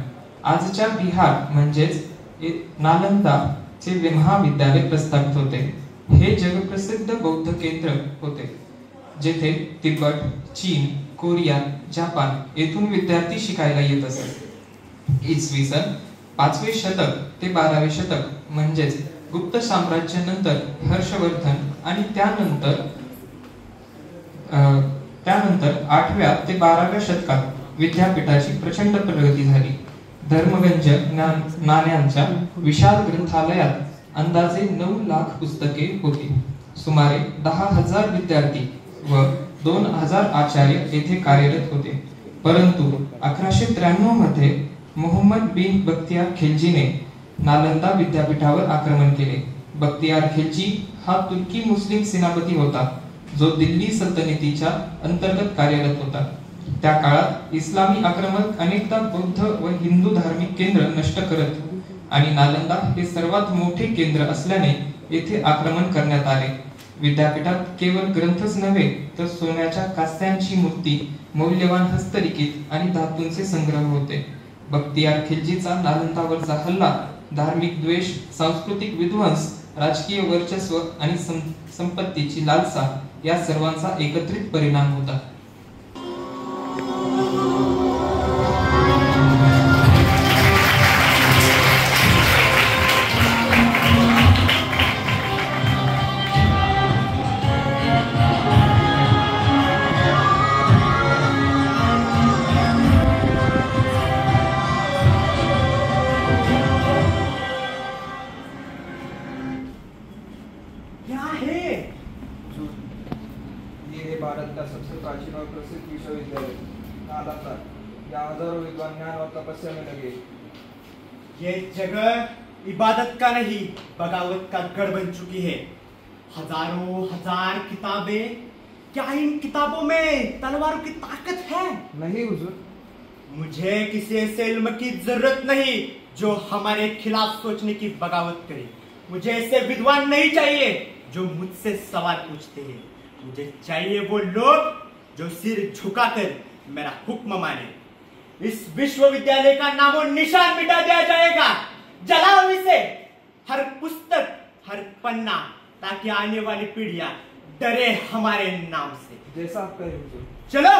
Speaker 14: आजच्या बिहार म्हणजेच नालंदा चे महाविद्यालय प्रस्थापित होते. हे जगप्रसिद्ध बौद्ध केंद्र होते, जेथे तिब्बत, चीन, कोरिया, जपान येथून विद्यार्थी शिकायला येत असत. इसवी सन 5वे शतक ते 12वे शतक म्हणजेच गुप्त साम्राज्यानंतर हर्षवर्धन आणि त्यानंतर 8व्या ते 12व्या शतकात विद्यापीठाची प्रचंड प्रगती झाली. धर्मगंज नाण्यांच्या विशाल ग्रंथालयात अंदाजे 9 लाख पुस्तके होती. सुमारे 10,000 विद्यार्थी व 2,000 आचार्य येथे कार्यरत होते. परंतु 1193 मध्ये मोहम्मद बिन बख्तियार खिलजीने नालंदा विद्यापीठावर आक्रमण केले. बख्तियार खिलजी हा तुर्की मुस्लिम सेनापती होता, जो दिल्ली सल्तनतीच्या अंतर्गत कार्यरत होता. त्या काळात इस्लामी आक्रमक अनेकदा बौद्ध व हिंदू धार्मिक केंद्र नष्ट करत आणि नालंदा हे सर्वात मोठे केंद्र असल्याने येथे आक्रमण करण्यात आले. विद्यापीठात केवळ ग्रंथच नव्हे तर सोन्याच्या कास्यांची मूर्ती, मौल्यवान हस्तलिखित आणि धातूंचे संग्रह होते. बख्तियार खिलजीचा नालंदावरचा हल्ला धार्मिक द्वेष, सांस्कृतिक विध्वंस, राजकीय वर्चस्व आणि संपत्तीची लालसा या सर्वांचा एकत्रित परिणाम होता.
Speaker 15: भारत का सबसे प्राचीन और प्रसिद्ध विश्वविद्यालय नालंदा, यहाँ हजारों विद्वान ज्ञान और तपस्या में लगे।
Speaker 16: ये जगह इबादत का नहीं बगावत का गढ़ बन चुकी है। हजारों हजार किताबें, क्या इन किताबों में तलवारों की ताकत है?
Speaker 15: नहीं हुजूर।
Speaker 16: मुझे किसी ऐसे इल्म की जरूरत नहीं जो हमारे खिलाफ सोचने की बगावत करे। मुझे ऐसे विद्वान नहीं चाहिए जो मुझसे सवाल पूछते हैं। मुझे चाहिए वो लोग जो सिर झुकाकर मेरा हुक्म माने। इस विश्वविद्यालय का नामो निशान मिटा दिया जाएगा। जलाओ इसे, हर पुस्तक, हर पन्ना, ताकि आने वाली पीढ़ियां डरे हमारे नाम से।
Speaker 15: जैसा आप कहें हुजूर।
Speaker 16: चलो।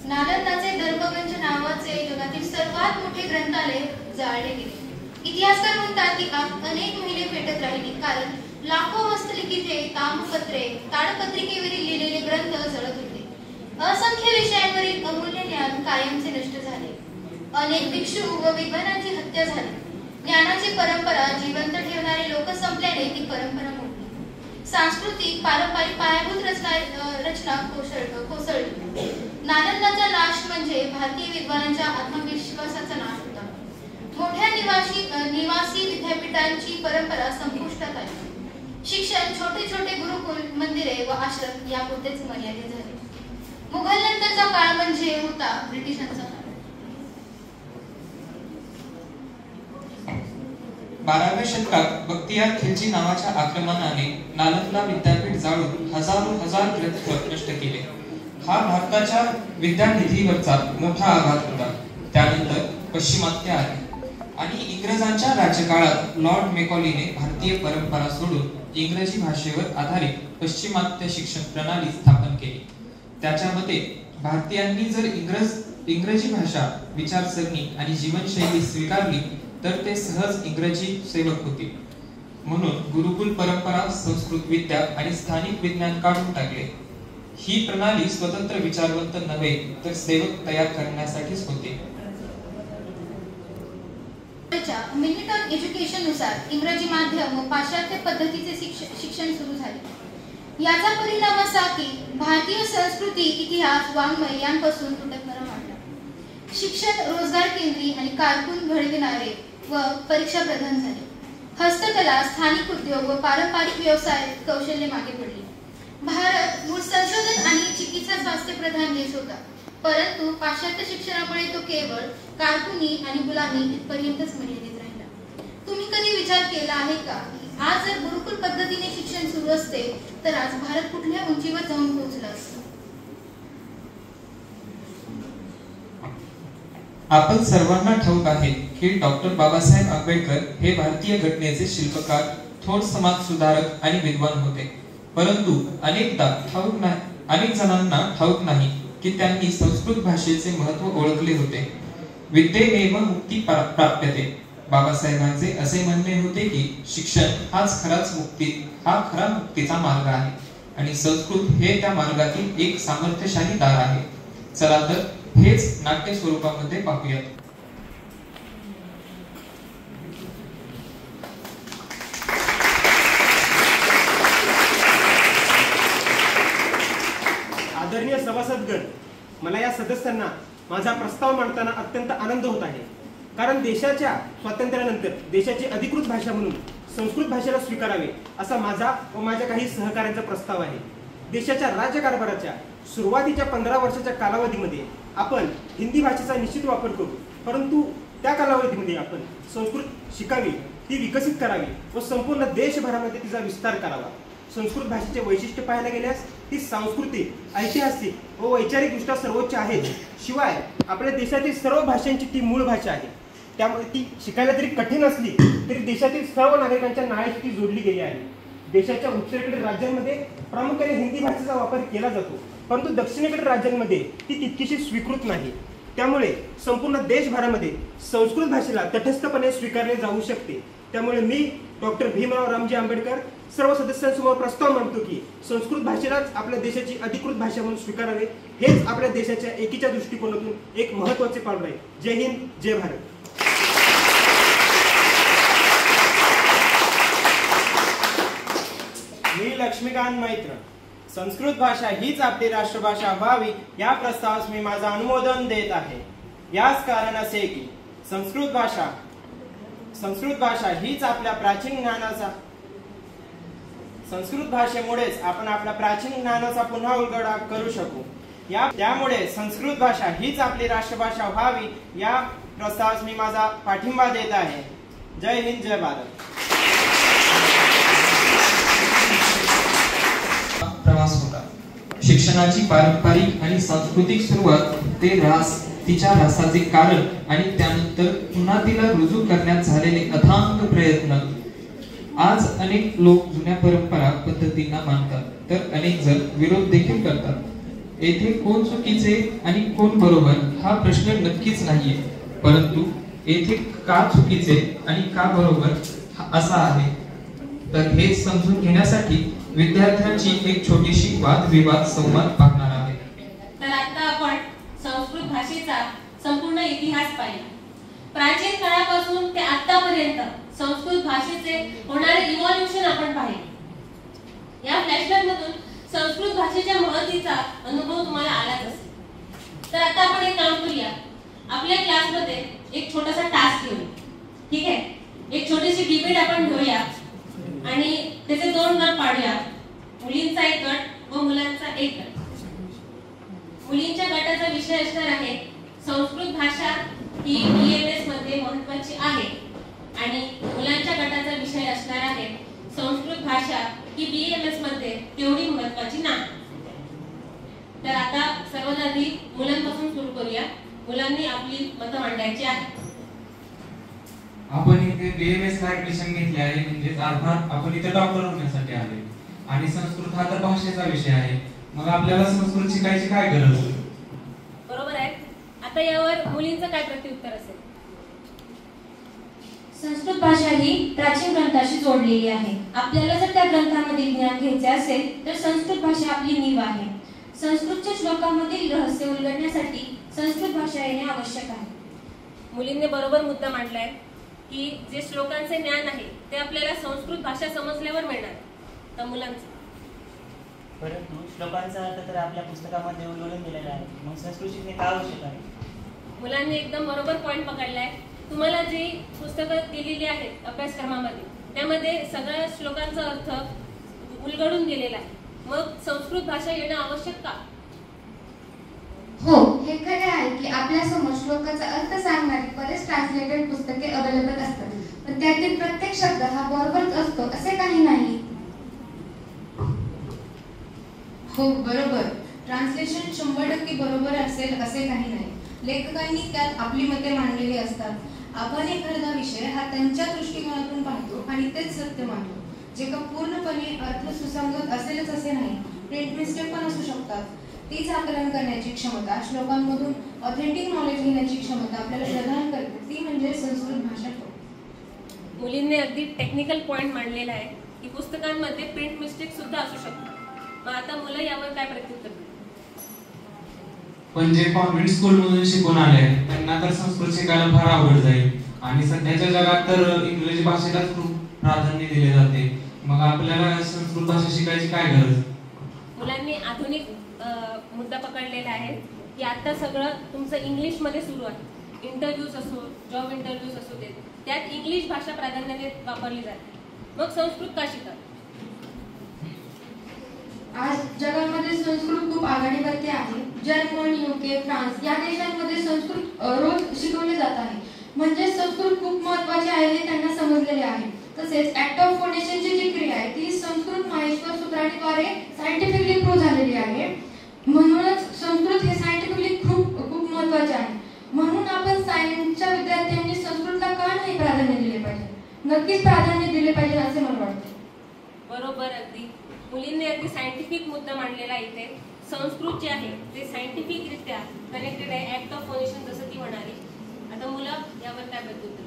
Speaker 3: नालंदाचे धर्मगंज नावाचे जगातील सर्वात मोठे ग्रंथालय जाळले गेले। इतिहासकार म्हणतात की अनेक महिने पेटत राहिली, कारण लाखो हस्तलिखिते, ताम्रपत्रे, ताडपत्रिकेवरील लिहिलेले ग्रंथ जळत होते। असंख्य विषयांवरील अमूल्य ज्ञान कायमचे नष्ट झाले। अनेक भिक्षू व विद्वानांची हत्या झाली। ज्ञानाची परंपरा जिवंत ठेवणारे लोक संपल्याने ती परंपरा मोडली. सांस्कृतिक पारंपरिक पायाभूत रचना कोसळली. नालंदाचा नाश म्हणजे भारतीय विद्वानांच्या आत्मविश्वासाचा नाश होता. मोठ्या निवासी विद्यापीठांची परंपरा संपुष्टात आली. शिक्षण छोटे छोटे गुरुकुल, मंदिरे व आश्रम यापुरतेच मर्यादित झाले. मुघल नंतरचा काळ म्हणजे होता ब्रिटिशांचा काळ.
Speaker 14: 12व्या शतकात बख्तियार खिलजी नावाच्या आक्रमणाने नालंदा विद्यापीठ जाळून हजार ग्रंथ नष्ट केले. हा भारताच्या विद्यानिधीवरचा मोठा आघात होता. त्यानंतर पश्चिमात्य आले आणि इंग्रजांच्या राज्यकाळात लॉर्ड मेकॉलीने भारतीय परंपरा सोडून इंग्रजी भाषेवर आधारित पश्चिमात्य शिक्षण प्रणाली स्थापन केली. त्याच्या मते भारतीयांनी जर इंग्रजी भाषा, विचारसरणी आणि जीवनशैली स्वीकारली तर ते सहज इंग्रजी सेवक होतील. म्हणून गुरुकुल परंपरा, संस्कृत विद्या आणि स्थानिक विज्ञान काढून टाकले. ही प्रणाली स्वतंत्र विचारवंत नव्हे तर सेवक तयार करण्यासाठीच होती.
Speaker 3: मिलिटन एज्युकेशन नुसार इंग्रजी माध्यम व पाश्चात्य पद्धतीचे शिक्षण सुरू झाले. याचा परिणाम असा की भारतीय संस्कृती, इतिहास, वाङ्मय यांपासून तुटकणारा वाढला. शिक्षण रोजगार केंद्री आणि कारकून घडविणारे व परीक्षा प्रधान झाले. हस्तकला, स्थानिक उद्योग व पारंपरिक व्यवसाय कौशल्य मागे पडले. भारत मूळ संशोधन आणि चिकित्सा स्वास्थ्य प्रधान देश होता, परंतु पाश्चात्य शिक्षणामुळे तो केवळ कारकुनी आणि गुलामी इथपर्यंतच मर्यादित राहिला. तुम्ही कधी विचार केला आहे का की आज जर गुरुकुल पद्धतीने शिक्षण सुरू असते तर आज भारत कुठल्या उंचीवर जाऊन पोहोचला असता?
Speaker 14: आपण सर्वांना ठाऊक आहे की डॉक्टर बाबासाहेब आंबेडकर हे भारतीय घटनेचे शिल्पकार, थोर समाज सुधारक आणि विद्वान होते. परंतु अनेक जणांना ठाऊक नाही की त्यांनी संस्कृत भाषेचे महत्त्व ओळखले होते. विद्येनेव मुक्ती प्राप्यते. बाबासाहेबांचे असे म्हणणे होते की शिक्षण हाच खरा मुक्तीचा मार्ग आहे आणि संस्कृत हे त्या मार्गातील एक सामर्थ्यशाली दार आहे. चला तर हेच नाट्य स्वरूपामध्ये पाहूयात.
Speaker 17: आदरणीय सभासदगण, मला या सदस्यांना माझा प्रस्ताव मांडताना अत्यंत आनंद होत आहे. कारण देशाच्या स्वातंत्र्यानंतर देशाची अधिकृत भाषा म्हणून संस्कृत भाषेला स्वीकारावे असा माझा व माझ्या काही सहकाऱ्यांचा प्रस्ताव आहे. देशाच्या राज्यकारभाराच्या सुरुवातीच्या 15 वर्षाच्या कालावधीमध्ये आपण हिंदी भाषेचा निश्चित वापर करू, परंतु त्या कालावधीमध्ये आपण संस्कृत शिकावी, ती विकसित करावी व संपूर्ण देशभरामध्ये तिचा विस्तार करावा. संस्कृत भाषेचे वैशिष्ट्य पाहायला गेल्यास ती सांस्कृतिक, ऐतिहासिक व वैचारिकदृष्ट्या सर्वोच्च आहे. शिवाय आपल्या देशातील सर्व भाषांची ती मूळ भाषा आहे. त्यामुळे ती शिकायला जरी कठीण असली तरी देशातील सर्व नागरिकांच्या नाळ्याशी ती जोडली गेली आहे. देशाच्या उत्तरेकडील राज्यांमध्ये प्रामुख्याने हिंदी भाषेचा वापर केला जातो, परंतु दक्षिणेकडील राज्यांमध्ये ती तितकीशी स्वीकृत नाही. त्यामुळे संपूर्ण देशभरामध्ये संस्कृत भाषेला तटस्थपणे स्वीकारले जाऊ शकते. त्यामुळे मी डॉक्टर भीमराव रामजी आंबेडकर सर्व सदस्यांसमोर प्रस्ताव मांडतो की संस्कृत भाषेलाच आपल्या देशाची अधिकृत भाषा म्हणून स्वीकारावे. हेच आपल्या देशाच्या एकीच्या दृष्टिकोनातून एक महत्त्वाचे पाऊल आहे. जय हिंद, जय भारत.
Speaker 15: मी लक्ष्मीकांत मैत्र. संस्कृत भाषा हीच आपली राष्ट्रभाषा व्हावी या प्रस्तावास मी माझा अनुमोदन देत आहे. याच कारण असे की संस्कृत भाषा हीच आपल्या प्राचीन ज्ञानाचा संस्कृत भाषेमुळेच आपण आपल्या प्राचीन ज्ञानाचा पुन्हा उलगडा करू शकू. त्यामुळे संस्कृत भाषा हीच आपली राष्ट्रभाषा व्हावी या प्रस्तावास मी माझा पाठिंबा देत आहे. जय हिंद, जय भारत.
Speaker 14: प्रवास होता. शिक्षणाची पारंपरिक आणि सांस्कृतिक सुरुवात ते रास, तिच्या रासाचे कारण आणि त्यानंतर पुन्हा तिला रुजू करण्यात झालेले अथांग प्रयत्न. आज अनेक लोक जुन्या परंपरा पद्धतींना मानतात तर अनेक जण विरोध देखील करतात. येथे कोण चुकीचे आणि कोण बरोबर हा प्रश्न नक्कीच नाहीये, परंतु येथे का चुकीचे आणि का बरोबर असा आहे. तर हे समजून घेण्यासाठी विद्यार्थ्यांची एक छोटीशी वादविवाद संवाद पाहणार आहे.
Speaker 8: तर आता आपण संस्कृत भाषेचा संपूर्ण इतिहास पाहिला. प्राचीन काळापासून ते आतापर्यंत संस्कृत भाषेचे होणारे इव्हॉल्युशन आपण पाहिले। या फ्लॅशबॅक मधून संस्कृत भाषेच्या महत्त्वाचा अनुभव तुम्हाला आलाच असेल। तर आता आपण एक काम करूया, आपल्या क्लासमध्ये एक छोटासा टास्क घेऊया, ठीक आहे? एक छोटीशी डिबेट आपण घेऊया आणि त्याचे 2 गट पाडूया, मुलींचा एक गट व मुलांचा एक गट। मुलींच्या गटाचा विषय असणार आहे संस्कृत भाषा ही BMS मध्ये महत्त्वाची आहे आणि मुलांच्या गटाचा विषय असणार आहे संस्कृत भाषा ही BMS मध्ये तेवढी महत्त्वाची नाही। तर आता सर्वात आधी मुलांपासून सुरू करूया। मुलांनी आपली मतं मांडायची आहेत।
Speaker 6: आपण इथे BMS ला ऍडमिशन घेतले आहे, म्हणजे अर्थात आपण इथे डॉक्टर होण्यासाठी आले आणि संस्कृत हा तर भाषेचा विषय आहे, मग आपल्याला संस्कृत शिकायची काय गरज?
Speaker 8: बरोबर आहे। आता यावर मुलींचं काय प्रत्युत्तर असेल?
Speaker 2: संस्कृत भाषा ही प्राचीन ग्रंथाशी जोडलेली आहे। आपल्याला जर त्या ग्रंथामधील ज्ञान घ्यायचे असेल तर संस्कृत भाषा आपली नीव आहे। संस्कृतच्या श्लोकांमधील रहस्य उलगडण्यासाठी संस्कृत भाषा येणे आवश्यक आहे।
Speaker 8: मुलींनी बरोबर मुद्दा मांडलाय की जे श्लोकांचे ज्ञान आहे ते आपल्याला संस्कृत भाषा समजल्यावर मिळणार। तर मुलांचं
Speaker 18: परंतु श्लोकांचा अर्थ तर आपल्या पुस्तकामध्ये उलगडून दिलेला आहे, मग संस्कृत शिकणे का आवश्यक आहे?
Speaker 8: मुलांनी एकदम बरोबर पॉइंट पकडलाय। तुम्हाला जी पुस्तकं दिलेली आहेत अभ्यासक्रमामध्ये त्यामध्ये सगळ्या श्लोकांचा अर्थ उलगडून दिलेला आहे, मग संस्कृत भाषा येणं आवश्यक का?
Speaker 1: हो, हे खरे आहे की आपल्या समोर श्लोकाचा अर्थ सांगणारी बरेच ट्रान्सलेटेड पुस्तके अवेलेबल असतात, पण त्यातील प्रत्येक शब्द हा बरोबरच असतो असे काही नाही।
Speaker 19: हो बरोबर, ट्रान्सलेशन 100% बरोबर असेल असे काही नाही। लेखकांनी त्यात आपली मते मांडलेली असतात। आपण एखादा विषय हा त्यांच्या दृष्टिकोनातून पाहतो आणि तेच सत्य मानतो, जे का पूर्णपणे अर्थ सुसंगत असेलच असे नाही, प्रिंट मिस्टेक पण असू शकतात। तीच आकलन करण्याची क्षमता, श्लोकांमधून ऑथेंटिक नॉलेज घेण्याची क्षमता आपल्याला प्रदान करते, ती म्हणजे संस्कृत भाषा।
Speaker 8: मुलींनी अगदी टेक्निकल पॉइंट मांडलेला आहे की पुस्तकांमध्ये प्रिंट मिस्टेक सुद्धा असू शकतात। मग आता मुलं यावर काय प्रत्युत्तर देतील?
Speaker 6: पण जे कॉन्व्हेंट स्कूल मधून शिकून आले त्यांना तर संस्कृत शिकायला फार आवड जाईल आणि सध्याच्या जगात तर इंग्रजी भाषेलाच खूप प्राधान्य दिले जाते, मग आपल्याला संस्कृत भाषा शिकायची काय गरज?
Speaker 8: मुलांनी आधुनिक मुद्दा पकडलेला आहे की आता सगळं तुमचं इंग्लिश मध्ये सुरू आहे। इंटरव्ह्यूज असो, जॉब इंटरव्ह्यूज असो, त्यात इंग्लिश भाषा प्राधान्याने वापरली जाते, मग संस्कृत का शिकाल?
Speaker 2: आज जगामध्ये संस्कृत खूप आघाडीवरती आहे। जर्मन, UK, फ्रान्स या देशांमध्ये संस्कृत रोज शिकवले जात आहे, म्हणजे संस्कृत खूप महत्त्वाचे आहे हे त्यांना समजलेले आहे। तसेच ऍक्ट ऑफ फोनेशनची जी क्रिया आहे ती संस्कृत माहेश्वर सूत्रांद्वारे सायंटिफिकली प्रूव्ह झालेली आहे, म्हणूनच संस्कृत हे सायंटिफिकली खूप महत्त्वाचे आहे। म्हणून आपण सायन्सच्या विद्यार्थ्यांनी संस्कृतला का नाही प्राधान्य दिले पाहिजे? नक्कीच प्राधान्य दिले पाहिजे असे मला वाटते।
Speaker 8: बरोबर, अगदी मुलींनी अगदी सायंटिफिक मुद्दा मांडलेला इथे। संस्कृत जे आहे ते सायंटिफिक रित्या कनेक्टेड आहे ऍक्ट ऑफ फोनेशन, जसं ती म्हणाली। आता मुलं यावर काय प्रत्युत्तर?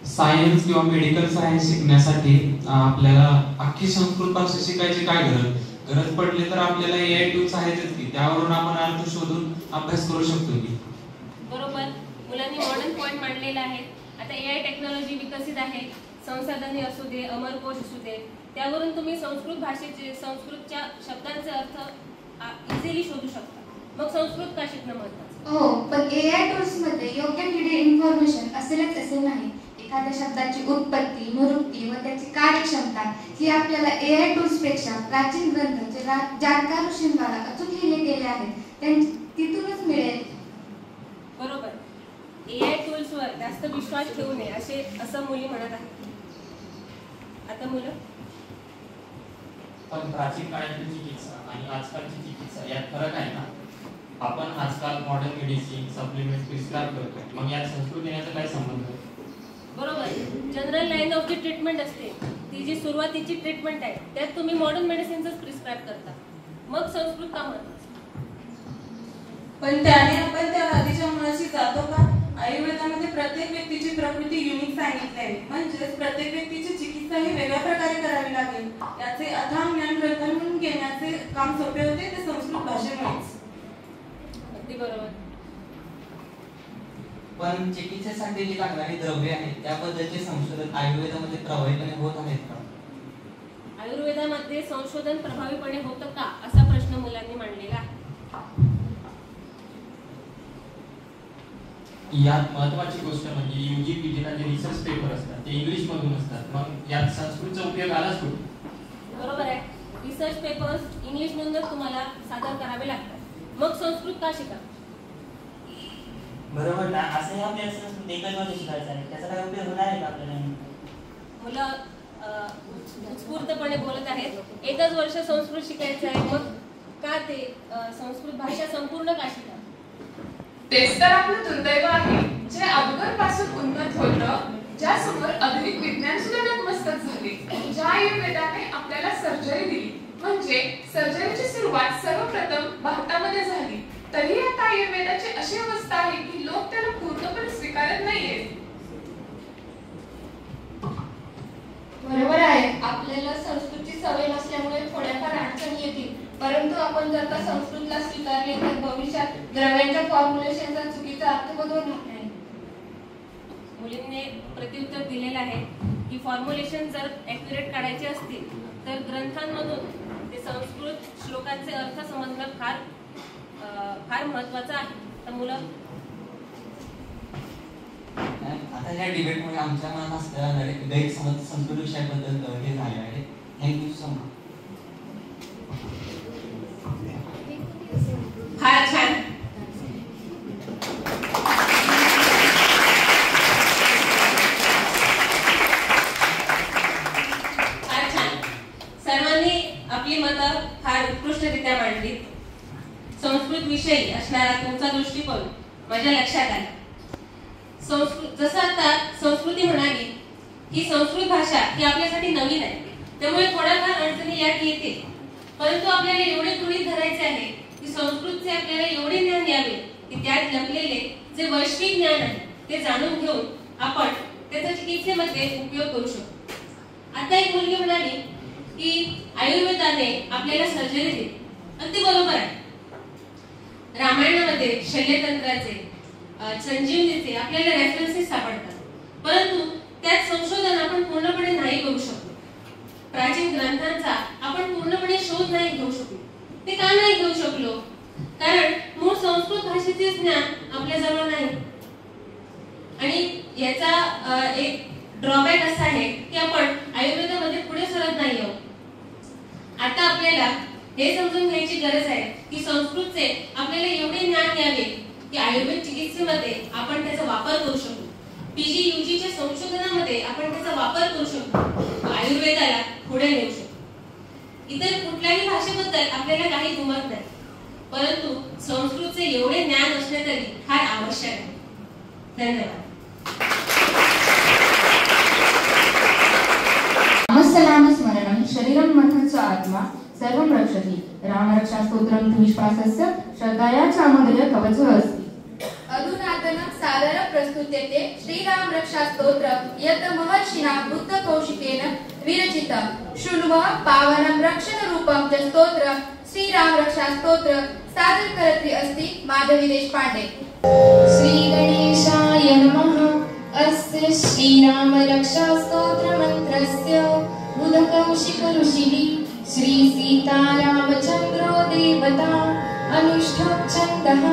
Speaker 6: सायन्स किंवा मेडिकल सायन्स शिकण्यासाठी आपल्याला अख्खी संस्कृत भाषा शिकायची काय गरज पडली तर आपल्याला AI टूल्स आहेतच की, त्यावरून आपण अर्थ शोधून अभ्यास करू शकतो की।
Speaker 8: बरोबर, मुलांनी मॉडर्न पॉइंट मांडलेला आहे। आता AI टेक्नॉलॉजी विकसित आहे, संसाधने असू दे, अमरकोश असू दे, त्यावरून तुम्ही संस्कृत भाषेचे, संस्कृतच्या शब्दांचे अर्थ इझिली शोधू शकता, मग संस्कृत का शिकणं महत्त्वाचं?
Speaker 1: हो, पण AI टूल्स मध्ये योग्य नीडेड इन्फॉर्मेशन असेलच असे नाही। एखाद्या शब्दाची उत्पत्ती, निरुक्ती व त्याची कार्यक्षमता ही आपल्याला AI टूल्स पेक्षा प्राचीन ग्रंथांचे जाणकार ऋषींद्वारा अचूक लिहिले गेले आहेत तिथूनच मिळेल।
Speaker 8: बरोबर, AI टूल्सवर जास्त विश्वास ठेवू नये असं मुली म्हणत आहेत। आता मुलं
Speaker 20: पण प्राचीन काळातली चिकित्सा आणि आजकालची चिकित्सा यात फरक आहे ना? आपण आजकाल मॉडर्न मेडिसिन सप्लिमेंट प्रिस्क्राइब करतो, मग यात संस्कृत येण्याचा काय संबंध आहे?
Speaker 8: बरोबर, general line of the treatment असते, ती जी सुरुवातीची ट्रीटमेंट आहे त्यात तुम्ही मॉडर्न मेडिसिनच प्रिस्क्राइब करता, मग संस्कृत का महत्त्वाचं?
Speaker 21: पण त्याने आपण त्या व्याधीच्या मुळाशी जातो का? आयुर्वेदामध्ये प्रत्येक व्यक्तीची प्रकृती युनिक सांगितली आहे, म्हणजेच प्रत्येक व्यक्तीची चिकित्सा ही वेगळ्या प्रकारे करावी लागेल। याचे अथांग ज्ञान ग्रंथांमधून घेण्याचे काम सोपे होते ते संस्कृत भाषेमुळेच।
Speaker 8: अगदी बरोबर।
Speaker 10: पण चिकित्सेसाठी जी लागणारी द्रव्ये आहेत त्याबद्दलचे संशोधन आयुर्वेदामध्ये प्रभावीपणे होत आहेत का?
Speaker 8: आयुर्वेदामध्ये संशोधन प्रभावीपणे होतं का असा प्रश्न मुलांनी मांडलेला आहे.
Speaker 20: यात महत्वाची गोष्ट म्हणजे UG PGला जे रिसर्च पेपर असतात ते इंग्लिश मधून असतात. मग यात संस्कृतचा उपयोग आलाच कुठे?
Speaker 8: बरोबर आहे. रिसर्च पेपर्स इंग्लिश मधूनच तुम्हाला सादर करावे लागतात. मग संस्कृत का शिका?
Speaker 18: बरोबर ना. असंही आपल्याला संस्कृत एकच वर्ष शिकायचं आहे, त्याचा काय उपयोग होणार आहे का आपल्याला?
Speaker 8: मुलं उत्स्फूर्तपणे बोलत आहेत. एकच वर्ष संस्कृत शिकायचं आहे, मग का ते संस्कृत भाषा संपूर्ण का शिका?
Speaker 4: तेच तर आपलं दुर्दैव आहे, जे अगोदर पासून उन्नत होतं, ज्यासमोर आधुनिक विज्ञान सुद्धा नतमस्तक झाले. ज्या आयुर्वेदाने आपल्याला सर्जरी दिली, म्हणजे सर्जरीची सुरुवात सर्वप्रथम भारतामध्ये झाली, तरी आता आयुर्वेदाची अशी अवस्था आहे की लोक त्याला पूर्णपणे स्वीकारत नाहीयेत.
Speaker 1: बरोबर आहे. आपल्याला संस्कृतची सवय नसल्यामुळे थोड्याफार अडचणी येतील, परंतु आपण जर का संस्कृतला स्वीकारले तर भविष्यात द्रव्यांच्या फॉर्म्युलेशनचा चुकीचा अर्थ बदलून नाही.
Speaker 8: मुलींनी प्रत्युत्तर दिलेलं आहे की फॉर्म्युलेशन जर ॲक्युरेट काढायचे असतील तर ग्रंथांमधून ते संस्कृत श्लोकांचे अर्थ समजणं फार महत्वाचं आहे. तर मुलं
Speaker 10: आता या डिबेटमुळे आमच्या मनात असलेला गैरसमज संस्कृत विषयाबद्दल हे झाले आहे. Thank you so much.
Speaker 8: फार छान. फार छान. सर्वांनी आपली मतं फार उत्कृष्टरित्या मांडली. संस्कृत विषयी असणारा तुमचा दृष्टिकोन माझ्या लक्षात आला. जसं आता संस्कृती म्हणाली ही संस्कृत भाषा ही आपल्यासाठी नवीन आहे, त्यामुळे थोड्याफार अडचणी यात येतील. परंतु आपल्याला एवढे गृहीत धरायचे आहे की संस्कृतचे आपल्याला एवढे ज्ञान यावे की त्यात लपलेले जे वैश्विक ज्ञान आहे ते जाणून घेऊन आपण त्याचा चिकित्सेमध्ये उपयोग करू शकतो. आता एक मुलगी म्हणाली की आयुर्वेदाने आपल्याला सर्जरी दिली, अगदी बरोबर आहे. रामायणामध्ये शल्यतंत्राचे संजीवनीचे आपल्याला रेफरन्सेस सापडतात, परंतु त्यात संशोधन आपण पूर्णपणे नाही करू शकतो. प्राचीन ग्रंथांचा आपण पूर्णपणे शोध नाही घेऊ शकलो. ते का नाही घेऊ शकलो? कारण मूळ संस्कृत भाषेचे ज्ञान आपल्या जवळ नाही. आणि याचा एक ड्रॉबॅक असा आहे की आपण आयुर्वेदामध्ये पुढे सरत नाही आहोत. आता आपल्याला हे समजून घ्यायची गरज आहे की संस्कृतचे आपल्याला एवढे ज्ञान यावे की आयुर्वेद चिकित्सेमध्ये आपण त्याचा वापर करू शकतो. PG UGच्या संशोधनामध्ये आपण त्याचा वापर करू शकतो. आयुर्वेदाला पुढे नेऊ शकतो. इतर कुठल्याही भाषेबद्दल आपल्याला काही दुमत नाही, परंतु संस्कृतचे एवढे ज्ञान असणे तरी फार आवश्यक आहे. धन्यवाद.
Speaker 2: नामस्मरणं शरीरं मनः च आत्मा सर्वं रक्षति. रामरक्षा स्तोत्रं विश्वासस्य श्रद्धया च अमूल्य कवचः अस्ति.
Speaker 3: अधुनातनं सादर प्रस्तुत्यते श्रीराम रक्षा स्तोत्र यत् महर्षिणा बुद्ध कौशिकेन विरचितं. शृण्वः पावनं रक्षण रूपं च स्तोत्र श्रीराम रक्षा स्तोत्र सादर करती अस्ति माधवी देशपांडे.
Speaker 7: श्री गणेशाय नमः. अस्य श्रीराम रक्षा स्तोत्र मंत्रस्य बुद्ध कौशिक ऋषिः श्री सीतारामचंद्रो देवता अनुष्ठुप् छन्दः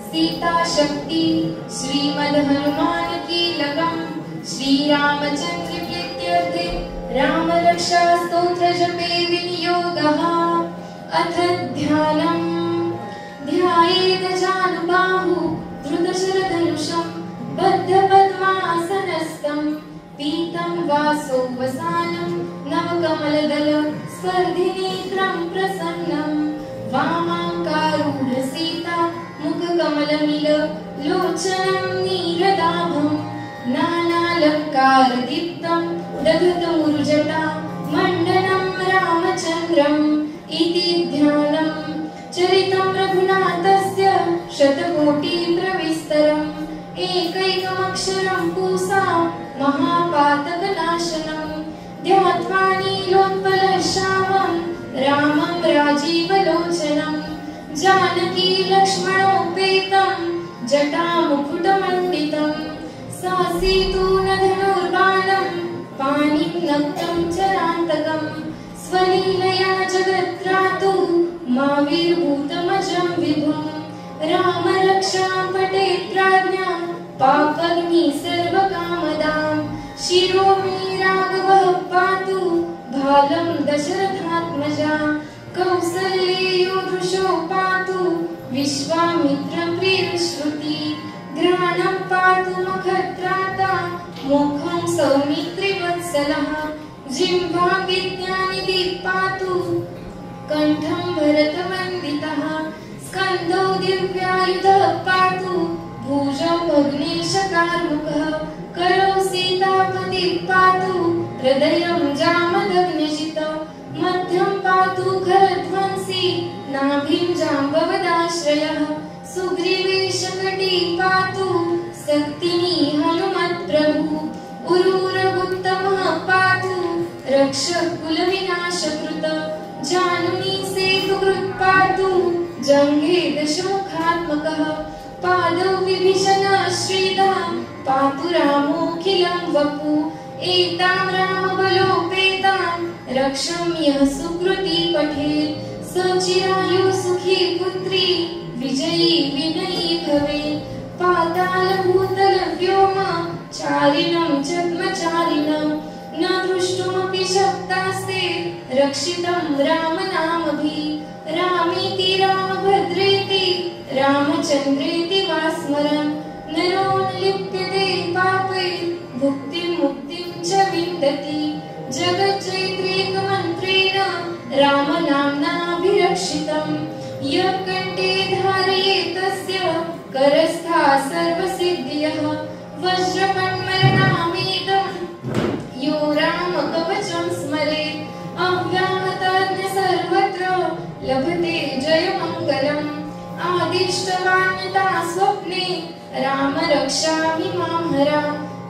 Speaker 7: सीता शक्ति श्रीमद् हनुमान कीलकम् श्रीरामचंद्र प्रीत्यर्थे राम रक्षा स्तोत्र जपे विनियोगः. अथ ध्यानम् ध्यायेत् जानुबाहु धृतशरधनुषम् बद्धपद्मासनस्थं पीतं वासोपसानं नवकमलदल स्पर्धिनेत्रं प्रसन्नं वामाङ्कारूढ सीता मुखकमलमिल लोचनं नीलदाभं नानालङ्कारदीप्तं दधतमुरुजटा मण्डनं रामचन्द्रम् इति ध्यानं चरितं रघुनाथस्य शतकोटिप्रविस्तरम् एकैकमक्षरं पूसा महापातकनाशनं ध्यात्वा नीलोत्पलश्यामं रामं राजीवलोचनं जानकी लक्ष्मणोपेतं जटामुकुटमण्डितं सासीतून धनुर्बाणं पाणिं नक्तं चरान्तकं स्वलीलया जगत्त्रातु माविर्भूतमजं विभुं राम रक्षां पठेत् प्राज्ञा पापग्नि सर्वकामदां शिरो मे राघवः पातु भालं दशरथात्मजा कौसल्येयो दृशो पातु विश्वामित्रप्रियश्रुति घ्राणं पातु मखत्राता मुखं सौमित्रिवत्सलः जिह्वा विद्यानिधि पातु कंठं भरतवन्दितः स्कन्धौ दिव्यायुधः पातु भुजौ भग्नेशकार्मुकः करौ सीतापतिः पातु हृदयं जामदग्निजितौ मध्यं पातु खरध्वंसी नाभिं जाम्बवदाश्रयः सुग्रीवेशकटिः पातु शक्तिनी हनुमत्प्रभु उरूरगुप्तमः पातु रक्षकुलविनाशकृत जानुनी सेतुकृत् पातु जङ्घे दशमुखात्मकः पादौ विभीषण श्रीदा पातु रामोऽखिलं वपु एतां रामबलोपेतां रक्षं यः सुकृती पठेत् स चिरायु सुखी पुत्री विजयी विनयी भवेत् पातालभूतलव्योम चारिणं छद्मचारिणं न द्रष्टुमपि शक्तास्ते रक्षितं रामनामभिः रामेति रामभद्रेति रामचन्द्रेति वा स्मरन् नरो न लिप्यते पापै भुक्तिं मुक्तिं च विन्दति जगज्जयित्रेकमन्त्रेण रामनाम्नाभिरक्षितं यः कण्ठे धारयेत् तस्य करस्था सर्वसिद्धियः वज्रकण्मरनामेकं यो रामकवचं स्मरेत् अव्याहतज्ञ सर्वत्र लभते जयमङ्गलम् आदिष्टवान्यता स्वप्ने राम रक्षामि मां हरा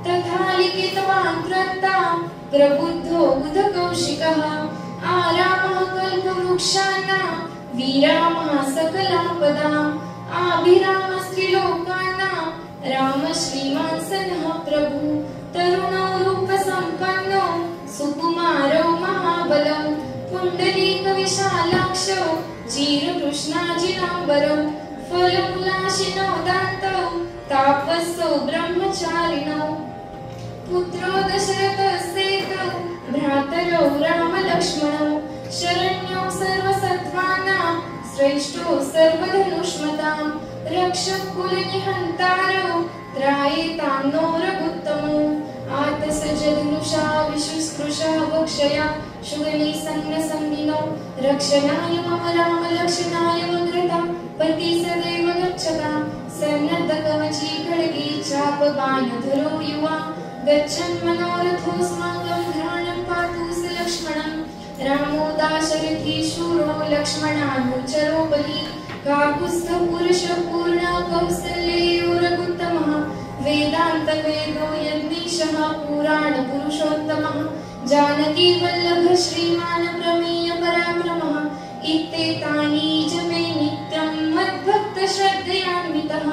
Speaker 7: तथा लिखितवान् त्रत्ता प्रबुद्धो बुधकौशिकः आरामः कल्पवृक्षाणां विरामः सकलापदाम् आभिरामस्त्रिलोकानां राम श्रीमान् सनः प्रभु तरुणौ रूपसम्पन्नौ सुकुमारौ महाबलौ पुण्डरीकविशालाक्षौ चिरकृष्णाजिनाम्बरौ फलमूलाशिनौ दान्तौ तापसौ ब्रह्मचारिणौ पुत्रो दशरथस्येतौ भ्रातरौ रामलक्ष्मणौ शरण्यौ सर्वसत्त्वानां श्रेष्ठो सर्वधनुष्मतां रक्षकुलनिहन्तारौ त्रायेतां नो रघुत्तमो आतसजधनुषा विशुस्पृशा वक्षया शुगनी संज्ञसंज्ञिनौ रक्षणाय मम रामलक्षणाय मग्रता पति सदैव गच्छतां सन्नद्धकवची खड्गी चापबाणधरो युवा गच्छन् मनोरथोऽस्माकं घ्राणं पातु स लक्ष्मणं रामो दाशरथी शूरो लक्ष्मणानुचरो बली काकुत्स्थपुरुषपूर्ण कौसल्येयो रघुत्तमः वेदान्तवेदो यज्ञेशः पुराणपुरुषोत्तमः जानकी वल्लभ श्रीमान् प्रमेय पराक्रमः इत्येतानि च मे नित्यं मद्भक्तश्रद्धयान्वितः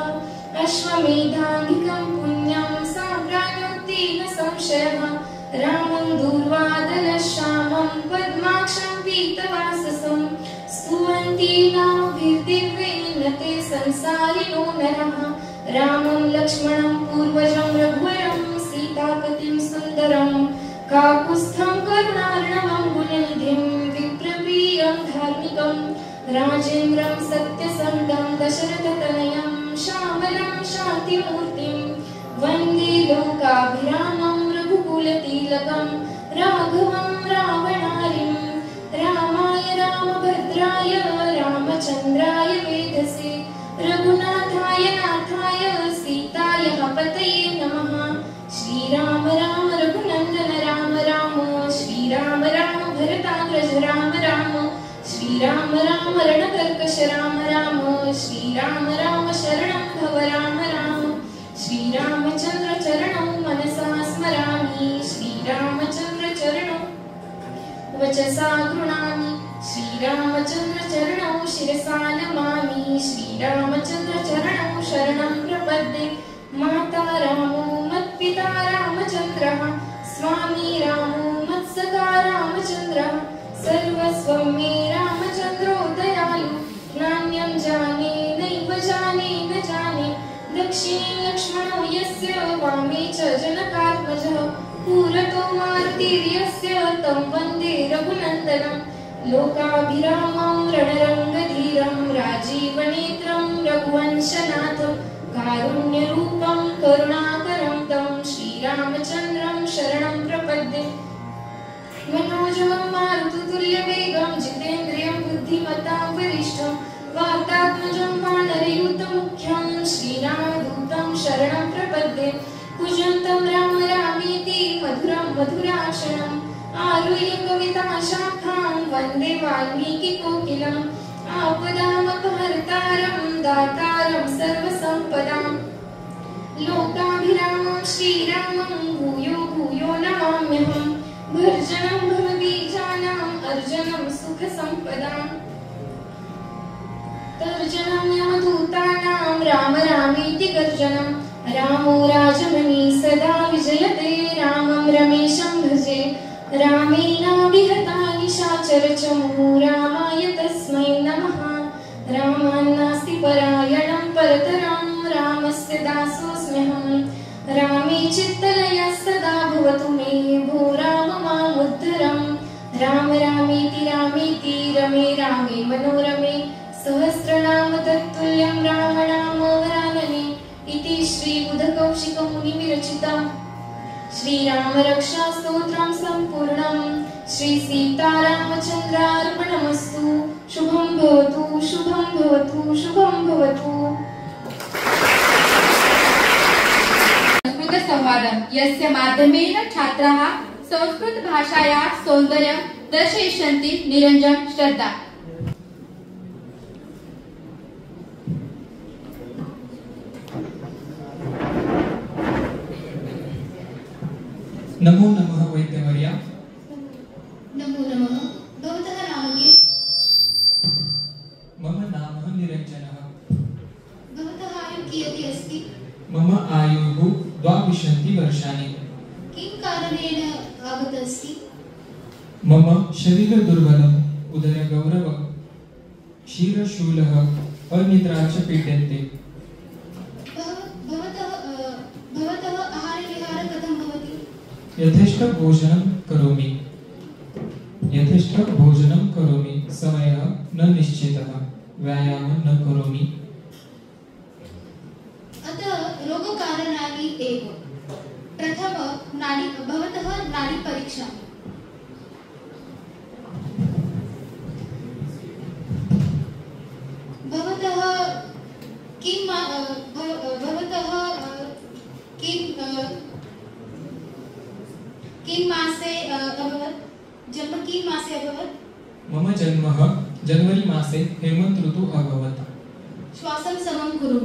Speaker 7: अश्वमेधाधिकं पुण्यं साम्राज्ञोक्ति न संशयः रामं दूर्वादलश्यामं पद्माक्षं पीतवाससं स्तुवन्ति नाभिर्दिव्येन ते संसारिणो नरः रामं लक्ष्मणं पूर्वजं रघुवरं सीतापतिं सुन्दरं काकुत्स्थं करुणार्णवं गुणनिधिं विप्रप्रियं धार्मिकं राजेन्द्रं सत्यसन्धं दशरथतनयं श्यामलं शान्तिमूर्तिं वन्दे लोकाभिरामं रघुकुलतिलकं राघवं रावणारिं रामाय रामभद्राय रामचन्द्राय वेधसे रघुनाथाय नाथाय सीताय पतये नमः श्रीराम राम रघुनन्दन राम राम श्रीराम राम भरताग्रज राम राम श्रीराम राम रणकर्कश राम राम श्रीराम राम शरणं भव राम राम श्रीरामचन्द्र चरणौ मनसा स्मरामि श्रीरामचन्द्र चरणौ वचसा गृह्णामि श्रीरामचन्द्र चरणौ शिरसा नमामि श्रीरामचन्द्र चरणौ शरणं प्रपद्ये माता रामो मत्पिता रामचन्द्रः स्वामी रामो मत्सखा रामचन्द्रः सर्वस्वं मे रामचन्द्रो दयालु नान्यं जाने नैव जाने न जाने दक्षिणे लक्ष्मणो यस्य वामे च जनकात्मजः पुरतो मारुतिर्यस्य तं वन्दे रघुनन्दनं लोकाभिरामं रणरङ्गधीरं राजीवनेत्रं रघुवंशनाथं कारुण्यरूपं करुणाकरं तं श्रीरामचन्द्रं शरणं प्रपद्ये मनोजवं मारुततुल्यवेगं जितेन्द्रियं बुद्धिमतां वरिष्ठं वातात्मजं वानरयूथमुख्यं श्रीरामदूतं शरणं प्रपद्ये पूजन्तं राम रामेति मधुरं मधुराक्षरम् आरुह्य कविताशाखां वन्दे वाल्मीकिकोकिलम् आपदामपहर्तारं दातारं सर्वसम्पदां लोकाभिरामं श्रीरामं भूयो भूयो नमाम्यहम् भर्जनं भवबीजानाम् अर्जनं सुखसम्पदाम् तर्जनं यमदूतानां राम रामेति गर्जनं रामो राजमणि सदा विजयते रामं रमेशं भजे रामेणाभिहता निशाचरचमू रामाय तस्मै नमः रामान्नास्ति परायणं परतरं रामस्य दासोऽस्म्यहं रामे चित्तलयः सदा भवतु मे भो राम मामुद्धरं राम रामेति रमे रामे मनोरमे सहस्रनाम तत्तुल्यं रामनामवरानने इति श्री बुधकौशिकमुनिविरचितं श्रीरामरक्षास्तोत्रं सम्पूर्णं श्री सीतारामचन्द्रार्पणमस्तु शुभं भवतु शुभं भवतु शुभं भवतु।
Speaker 3: संस्कृतसंवादं यस्य माध्यमेन छात्राः संस्कृतभाषायाः सौन्दर्यं दर्शयिष्यन्ति निरञ्जन श्रद्धा।
Speaker 14: नमो नमः वैद्यवर्या।
Speaker 7: नमो नमः। भवतः नाम किम्?
Speaker 14: मम नाम निरञ्जनः।
Speaker 7: भवतः आयुः कियती अस्ति?
Speaker 14: मम आयुः 22 वर्षाणि।
Speaker 7: किं कारणेन आगतः अस्ति?
Speaker 14: मम शरीरदुर्बलम् उदरगौरव क्षीरशूलः अनिद्रा च पीड्यन्ते।
Speaker 7: भवतः आहारविहार कथं भवति?
Speaker 14: यथेष्ट भोजनं करोमि समयः न निश्चितः व्यायामं न करोमि।
Speaker 7: अतः रोगकारणानि एव। प्रथम भवतः नाडी परीक्षा। भवतः किं मासे अभवत्? जन्म किं मासे अभवत्?
Speaker 14: मम जन्मः जनवरी मासे हेमन्त ऋतु अभवत्।
Speaker 7: श्वासं समं कुरु।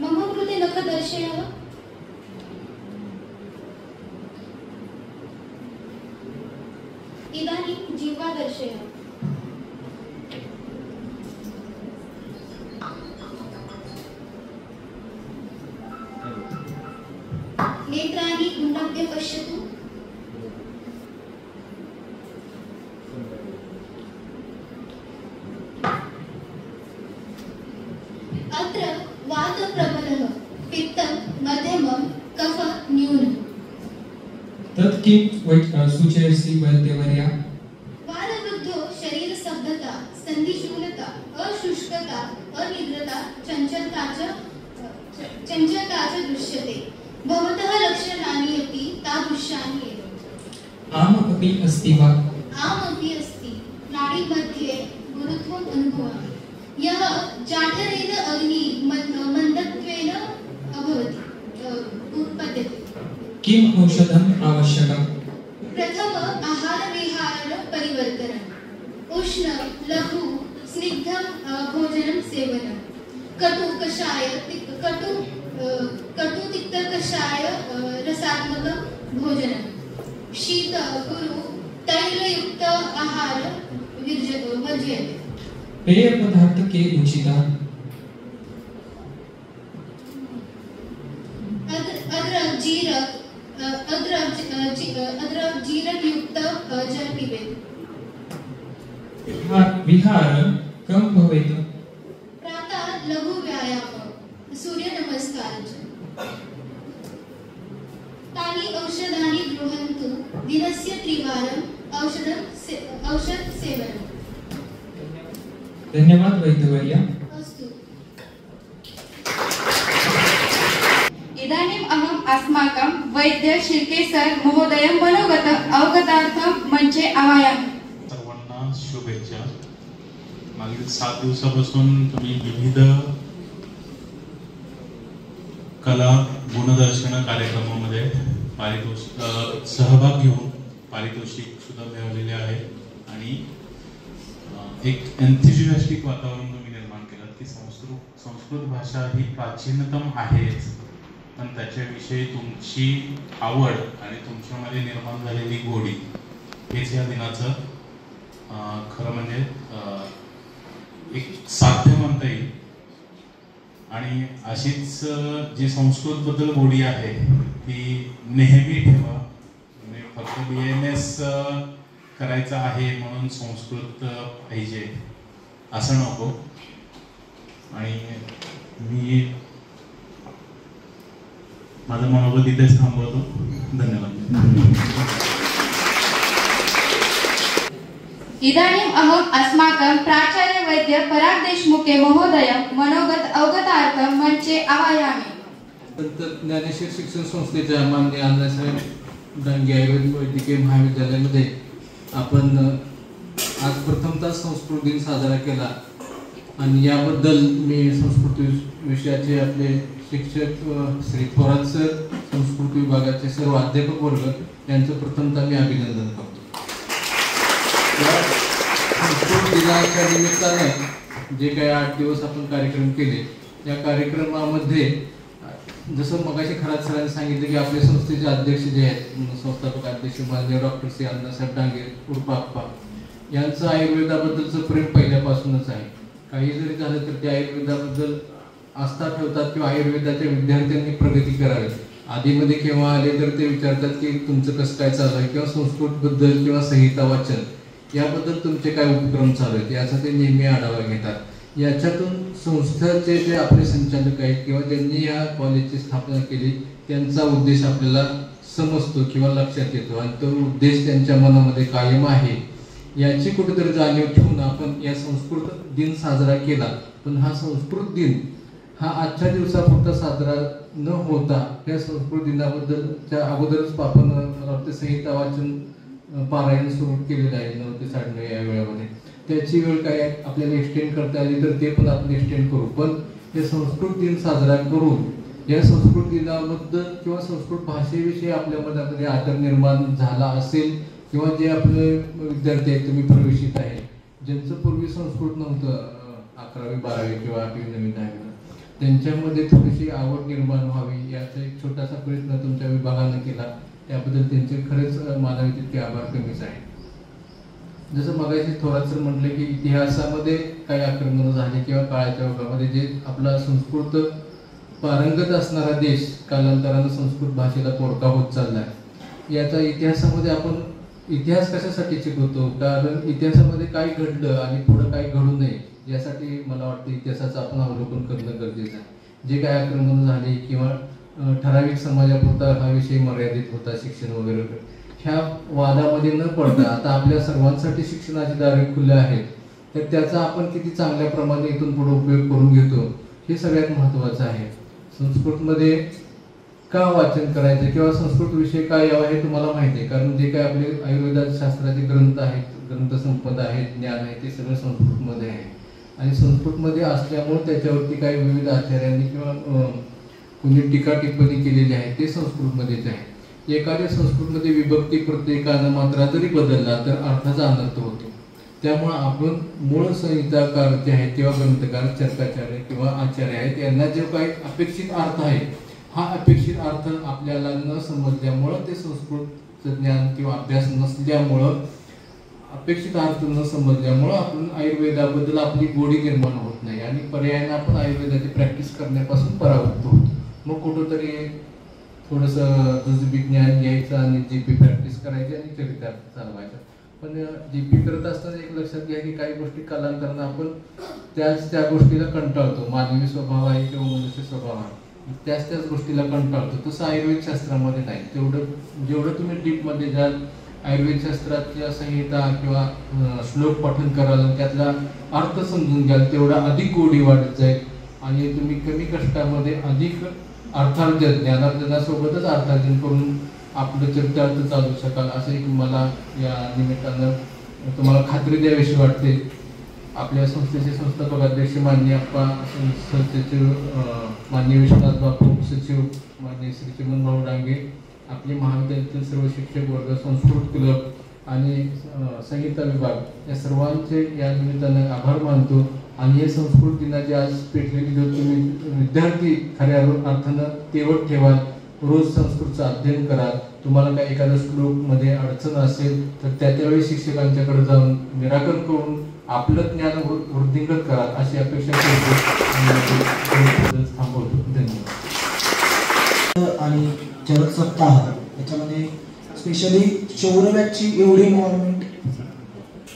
Speaker 7: मम कृते नख दर्शय। इदानीं जिह्वा दर्शय। नेत्राणि उन्नम्य पश्यतु। अत्र वातप्रबलः, पित्तं मध्यमं, कफः न्यूनः।
Speaker 14: तत् किं सूचयसि वैद्यवर्या?
Speaker 7: वारवृद्धो शरीरस्तब्धता, सन्धिशूलता, अशुष्कता, अनिद्रता, चञ्चलता च दृश्यते। भवतः लक्षणानि अपि तादृशानि एव।
Speaker 14: आमपि अस्ति वा?
Speaker 7: आमपि अस्ति। नाडीमध्ये गुरुत्वम् अनुभवामि। यः जाठरेण अग्निः मन्दत्वेन उत्पद्यते।
Speaker 14: किम् औषधम् आवश्यकम्?
Speaker 7: प्रथम आहारविहार
Speaker 5: परिवर्तनम् उष्ण लघु स्निग्धं भोजनं सेवनं कटु कषाय कटु तिक्त कषाय रसात्मकं भोजनं शीत गुरु तैलयुक्त आहार वर्ज्यते
Speaker 14: पेय पदार्थ के उचिता
Speaker 5: अद्रक जीरक युक्त जल पिबेत
Speaker 14: विहार कम भवेत
Speaker 5: प्रातः लघु व्यायाम सूर्य नमस्कार तानि औषधानि गृह्णन्तु दिनस्य त्रिवारम् औषध सेवनम्
Speaker 14: धन्यवाद वैद्यवर्य
Speaker 5: अस्तु
Speaker 3: इदानीम् अहम् अस्माकं वैद्य शिर्के सर महोदयं मनोगत अवगतार्थं मंचे आवाहयामि.
Speaker 22: सर्वांना शुभेच्छा. मागील 7 दिवसापासून तुम्ही विविध कला गुणदर्शन कार्यक्रमामध्ये सहभाग घेऊन पारितोषिक सुद्धा मिळवलेले आहे आणि एक एन्थुजियास्टिक वातावरण तुम्ही निर्माण केलं की संस्कृत भाषा ही प्राचीनतम आहेच, पण त्याच्याविषयी तुमची आवड आणि तुमच्यामध्ये निर्माण झालेली गोडी हेच या दिनाचं खरं म्हणजे एक साध्य म्हणता येईल. आणि अशीच जी संस्कृत बद्दल गोडी आहे ती नेहमी ठेवा. म्हणजे फक्त BAMS करायचं आहे म्हणून संस्कृत पाहिजे असं नको. आणि मी माझं मनोगत इथेच थांबवतो. धन्यवाद.
Speaker 3: इदानीम् अहम् अस्माकं प्राचार्य वैद्य पराग देशमुखे महोदय मनोगत अवगतार्थं मंचे आवाहयामि.
Speaker 23: ज्ञानेश्वर शिक्षण संस्थेच्या माननीय अण्णासाहेब डांगे आयुर्वेद वैद्यकीय महाविद्यालयामध्ये आपण आज प्रथमतः संस्कृत दिन साजरा केला आणि याबद्दल मी संस्कृत विषयाचे आपले शिक्षक श्री थोरात सर, संस्कृत विभागाचे सर्व अध्यापक वर्ग यांचं प्रथमतः मी अभिनंदन करतो. संस्कृत दिनाच्या निमित्तानं जे काही 8 दिवस आपण कार्यक्रम केले, या कार्यक्रमामध्ये जसं मगाशी खरात सरांनी सांगितलं की आपल्या संस्थेचे अध्यक्ष जे आहेत, संस्थापक अध्यक्ष माननीय डॉक्टर श्री अण्णासाहेब डांगे उर्फ आप्पा यांचं आयुर्वेदाबद्दलचं प्रेम पहिल्यापासूनच आहे. काही जरी झालं तर ते आयुर्वेदाबद्दल आस्था ठेवतात किंवा आयुर्वेदाच्या विद्यार्थ्यांनी प्रगती करावी. आधीमध्ये केव्हा आले तर ते विचारतात की तुमचं कसं काय चालू आहे किंवा संस्कृतबद्दल किंवा संहिता वाचन याबद्दल तुमचे काय उपक्रम चालू आहेत याचा ते नेहमी आढावा घेतात. याच्यातून संस्थेचे जे आपले संचालक आहेत किंवा ज्यांनी या कॉलेजची स्थापना केली त्यांचा उद्देश आपल्याला समजतो किंवा लक्षात येतो आणि तो उद्देश त्यांच्या मनामध्ये कायम आहे याची कुठेतरी जाणीव ठेवून आपण या संस्कृत दिन साजरा केला. पण हा संस्कृत दिन हा आजच्या दिवसापुरता साजरा न होता या संस्कृत दिनाबद्दलच्या अगोदरच आपण संहिता वाचन पारायण सुरू केलेलं आहे 9 ते 9:30 या वेळामध्ये. त्याची वेळ काय आपल्याला एक्सटेंड करता आली तर ते पण आपण एक्सटेंड करू. पण हे संस्कृत दिन साजरा करून या संस्कृत दिनाबद्दल किंवा संस्कृत भाषेविषयी आपल्या मनामध्ये आदर निर्माण झाला असेल किंवा जे आपले विद्यार्थी आहेत, तुम्ही प्रवेशित आहे, ज्यांचं पूर्वी संस्कृत नव्हतं 11वी 12वी किंवा 8वी 9वी 10वी, त्यांच्यामध्ये थोडीशी आवड निर्माण व्हावी याचा एक छोटासा प्रयत्न तुमच्या विभागानं केला. त्याबद्दल त्यांचे खरेच मानावे तितके आभार कमीच आहे. जसं मगाशी थोरात सर म्हटले की इतिहासामध्ये काही आक्रमणं झाली किंवा काळाच्या ओघामध्ये जे आपला संस्कृत पारंगत असणारा देश कालांतरानं संस्कृत भाषेला पोरका होत चाललाय. याचा इतिहासामध्ये आपण इतिहास कशासाठी शिकवतो, कारण इतिहासामध्ये काय घडलं आणि पुढं काय घडू नये यासाठी मला वाटतं इतिहासाचं आपण अवलोकन करणं गरजेचं आहे. जे काय आक्रमण झाली किंवा ठराविक समाजापुरता हा विषय मर्यादित होता शिक्षण वगैरे, ह्या वादामध्ये न पडता आता आपल्या सर्वांसाठी शिक्षणाचे दारे खुले आहेत, तर त्याचा आपण किती चांगल्या प्रमाणे इथून पुढे उपयोग करून घेतो हे सगळ्यात महत्त्वाचं आहे. संस्कृतमध्ये का वाचन करायचं किंवा संस्कृत विषय काय यावं हे तुम्हाला माहिती आहे, कारण जे काय आपले आयुर्वेद शास्त्राचे ग्रंथ आहेत, ग्रंथसंपदा आहे, ज्ञान आहे, ते सगळं संस्कृतमध्ये आहे. आणि संस्कृतमध्ये असल्यामुळे त्याच्यावरती काही विविध आचार्यांनी किंवा कोणी टीका टिप्पणी केलेली आहे ते संस्कृतमध्येच आहे. एखाद्या संस्कृतमध्ये विभक्ती प्रत्येकानं मात्रा जरी बदलला तर अर्थाचा अनर्थ होतो. त्यामुळे आपण मूळ संहिताकार जे आहेत किंवा ग्रंथकार चरकाचार्य किंवा आचार्य आहेत यांना जो काही अपेक्षित अर्थ आहे हा अपेक्षित अर्थ आपल्याला न समजल्यामुळं ते संस्कृतचं ज्ञान किंवा अभ्यास नसल्यामुळं अपेक्षित अर्थ न समजल्यामुळं आपण आयुर्वेदाबद्दल आपली गोडी निर्माण होत नाही आणि पर्यायानं आपण आयुर्वेदाची प्रॅक्टिस करण्यापासून परावृत्त होतो. मग कुठंतरी थोडंसं जुजबी ज्ञान घ्यायचं आणि जीपी प्रॅक्टिस करायची आणि चरितार्थ चालवायचा. पण जीपी करत असताना एक लक्षात घ्या की काही गोष्टी कालांतरानं आपण त्या गोष्टीला कंटाळतो. मानवी स्वभाव आहे किंवा मनुष्य स्वभाव आहे, त्याच गोष्टीला कंटाळतो. तसं आयुर्वेद शास्त्रामध्ये नाही. जेवढं तुम्ही डीपमध्ये जाल आयुर्वेद शास्त्राच्या संहिता किंवा श्लोक पठण कराल त्यातला अर्थ समजून घ्याल तेवढा अधिक गोडी वाढत जाईल आणि तुम्ही कमी कष्टामध्ये अधिक अर्थार्जन ज्ञानार्जनासोबतच अर्थार्जन करून आपलं चरितार्थ चालू शकाल असं एक मला या निमित्तानं तुम्हाला खात्री द्यावीशी वाटते. आपल्या संस्थेचे संस्थापक अध्यक्ष माननीय अप्पा, संस्थेचे माननीय विश्वनाथ बापू, सचिव माननीय श्री चिमन भाऊ डांगे, आपले महाविद्यालयातील सर्व शिक्षक वर्ग, संस्कृत क्लब आणि संहिता विभाग या सर्वांचे या निमित्तानं आभार मानतो. आणि हे संस्कृत दिनाची आज पेटलेली जर तुम्ही विद्यार्थी खऱ्या अर्थानं तेवढ ठेवाल, रोज संस्कृतचं अध्ययन कराल, तुम्हाला काही एखाद्या श्लोकमध्ये अडचण असेल तर त्यावेळी शिक्षकांच्याकडे जाऊन निराकरण करून आपलं ज्ञान वृद्धिंगत कराल अशी अपेक्षा करतो. थांबवतो. धन्यवाद.
Speaker 9: आणि चरक सप्ताह याच्यामध्ये स्पेशली शौर्यची एवढी इन्व्हॉल्वमेंट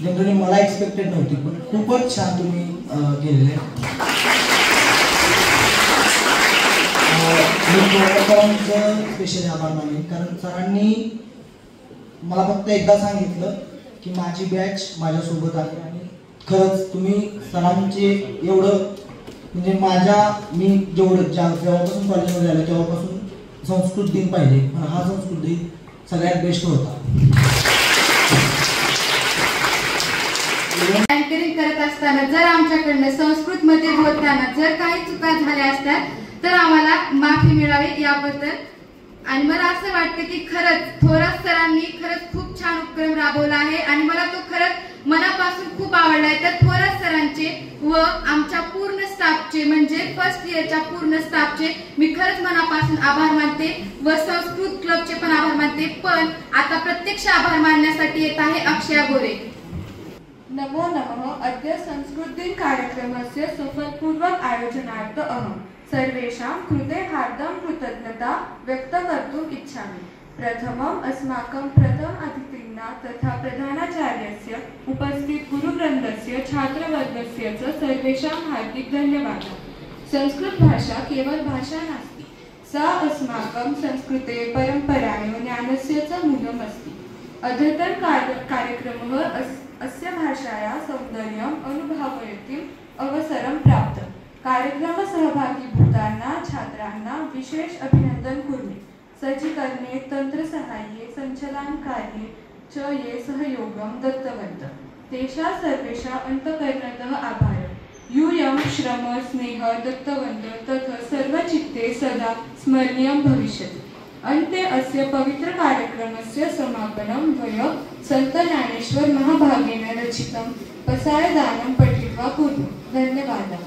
Speaker 9: जनरली मला एक्सपेक्टेड नव्हती, पण खूपच छान तुम्ही केलेले. मी स्पेशली आभार मानेन कारण सरांनी मला फक्त एकदा सांगितलं की माझी बॅच माझ्यासोबत आहे आणि खरंच तुम्ही सरांचे एवढं म्हणजे मी जेव्हापासून कॉलेजमध्ये आलो तेव्हापासून संस्कृत दिन पाहिजे, पण हा संस्कृत दिन सगळ्यात बेस्ट होता.
Speaker 1: अँकरिंग करत असताना जर आमच्याकडनं संस्कृतमध्ये बोलताना जर काही चुका झाल्या असतात तर आम्हाला माफी मिळावी याबद्दल. आणि मला असं वाटतं की खरंच थोरात सरांनी खरंच खूप छान उपक्रम राबवला आहे आणि मला तो खरंच मनापासून खूप आवडला आहे. तर थोरात सरांचे व आमच्या पूर्ण स्टाफचे म्हणजे फर्स्ट इयरच्या पूर्ण स्टाफचे मी खरंच मनापासून आभार मानते व संस्कृत क्लबचे पण आभार मानते. पण आता प्रत्यक्ष आभार मानण्यासाठी येत आहे अक्षया गोरे.
Speaker 7: नमो नमः. अद्य संस्कृत दिन कार्यक्रमस्य सफलपूर्वक आयोजनार्थ अहं सर्वेषां कृते हार्दं कृतज्ञता व्यक्तकर्तुम् इच्छामि. प्रथमम् अस्माकं प्रथम अतिथिना तथा प्रधानाचार्यस्य उपस्थित गुरुवृन्दस्य छात्रवर्गस्य च सर्वेषां हार्दिक धन्यवादः. संस्कृत भाषा केवल भाषा नास्ति, सा अस्माकं संस्कृते परम्परायां ज्ञानस्य च मूलम् अस्ति. अद्यतन कार्यक्रमः अस्य भाषायाः सौन्दर्यम् अनुभवयितुम् अवसरं प्राप्तं. कार्यक्रम सहभागीभूतांना छात्रांना विशेष अभिनंदन कुर्मि. सज्जीकरणे तंत्रसहाय्ये संचलनकार्ये च ये सहयोगं दत्तवन्तः तेषां सर्वेषां अन्तःकरणतः आभारः. यूयं श्रम स्नेह दत्तवन्तः तत् सर्वचित्ते सदा स्मरणीयं भविष्यति. अन्ते अस्य पवित्र कार्यक्रमस्य समापनं वयं संत ज्ञानेश्वर महाभागेन रचितं पसायदानं पठित्वा कुर्मः. धन्यवादः.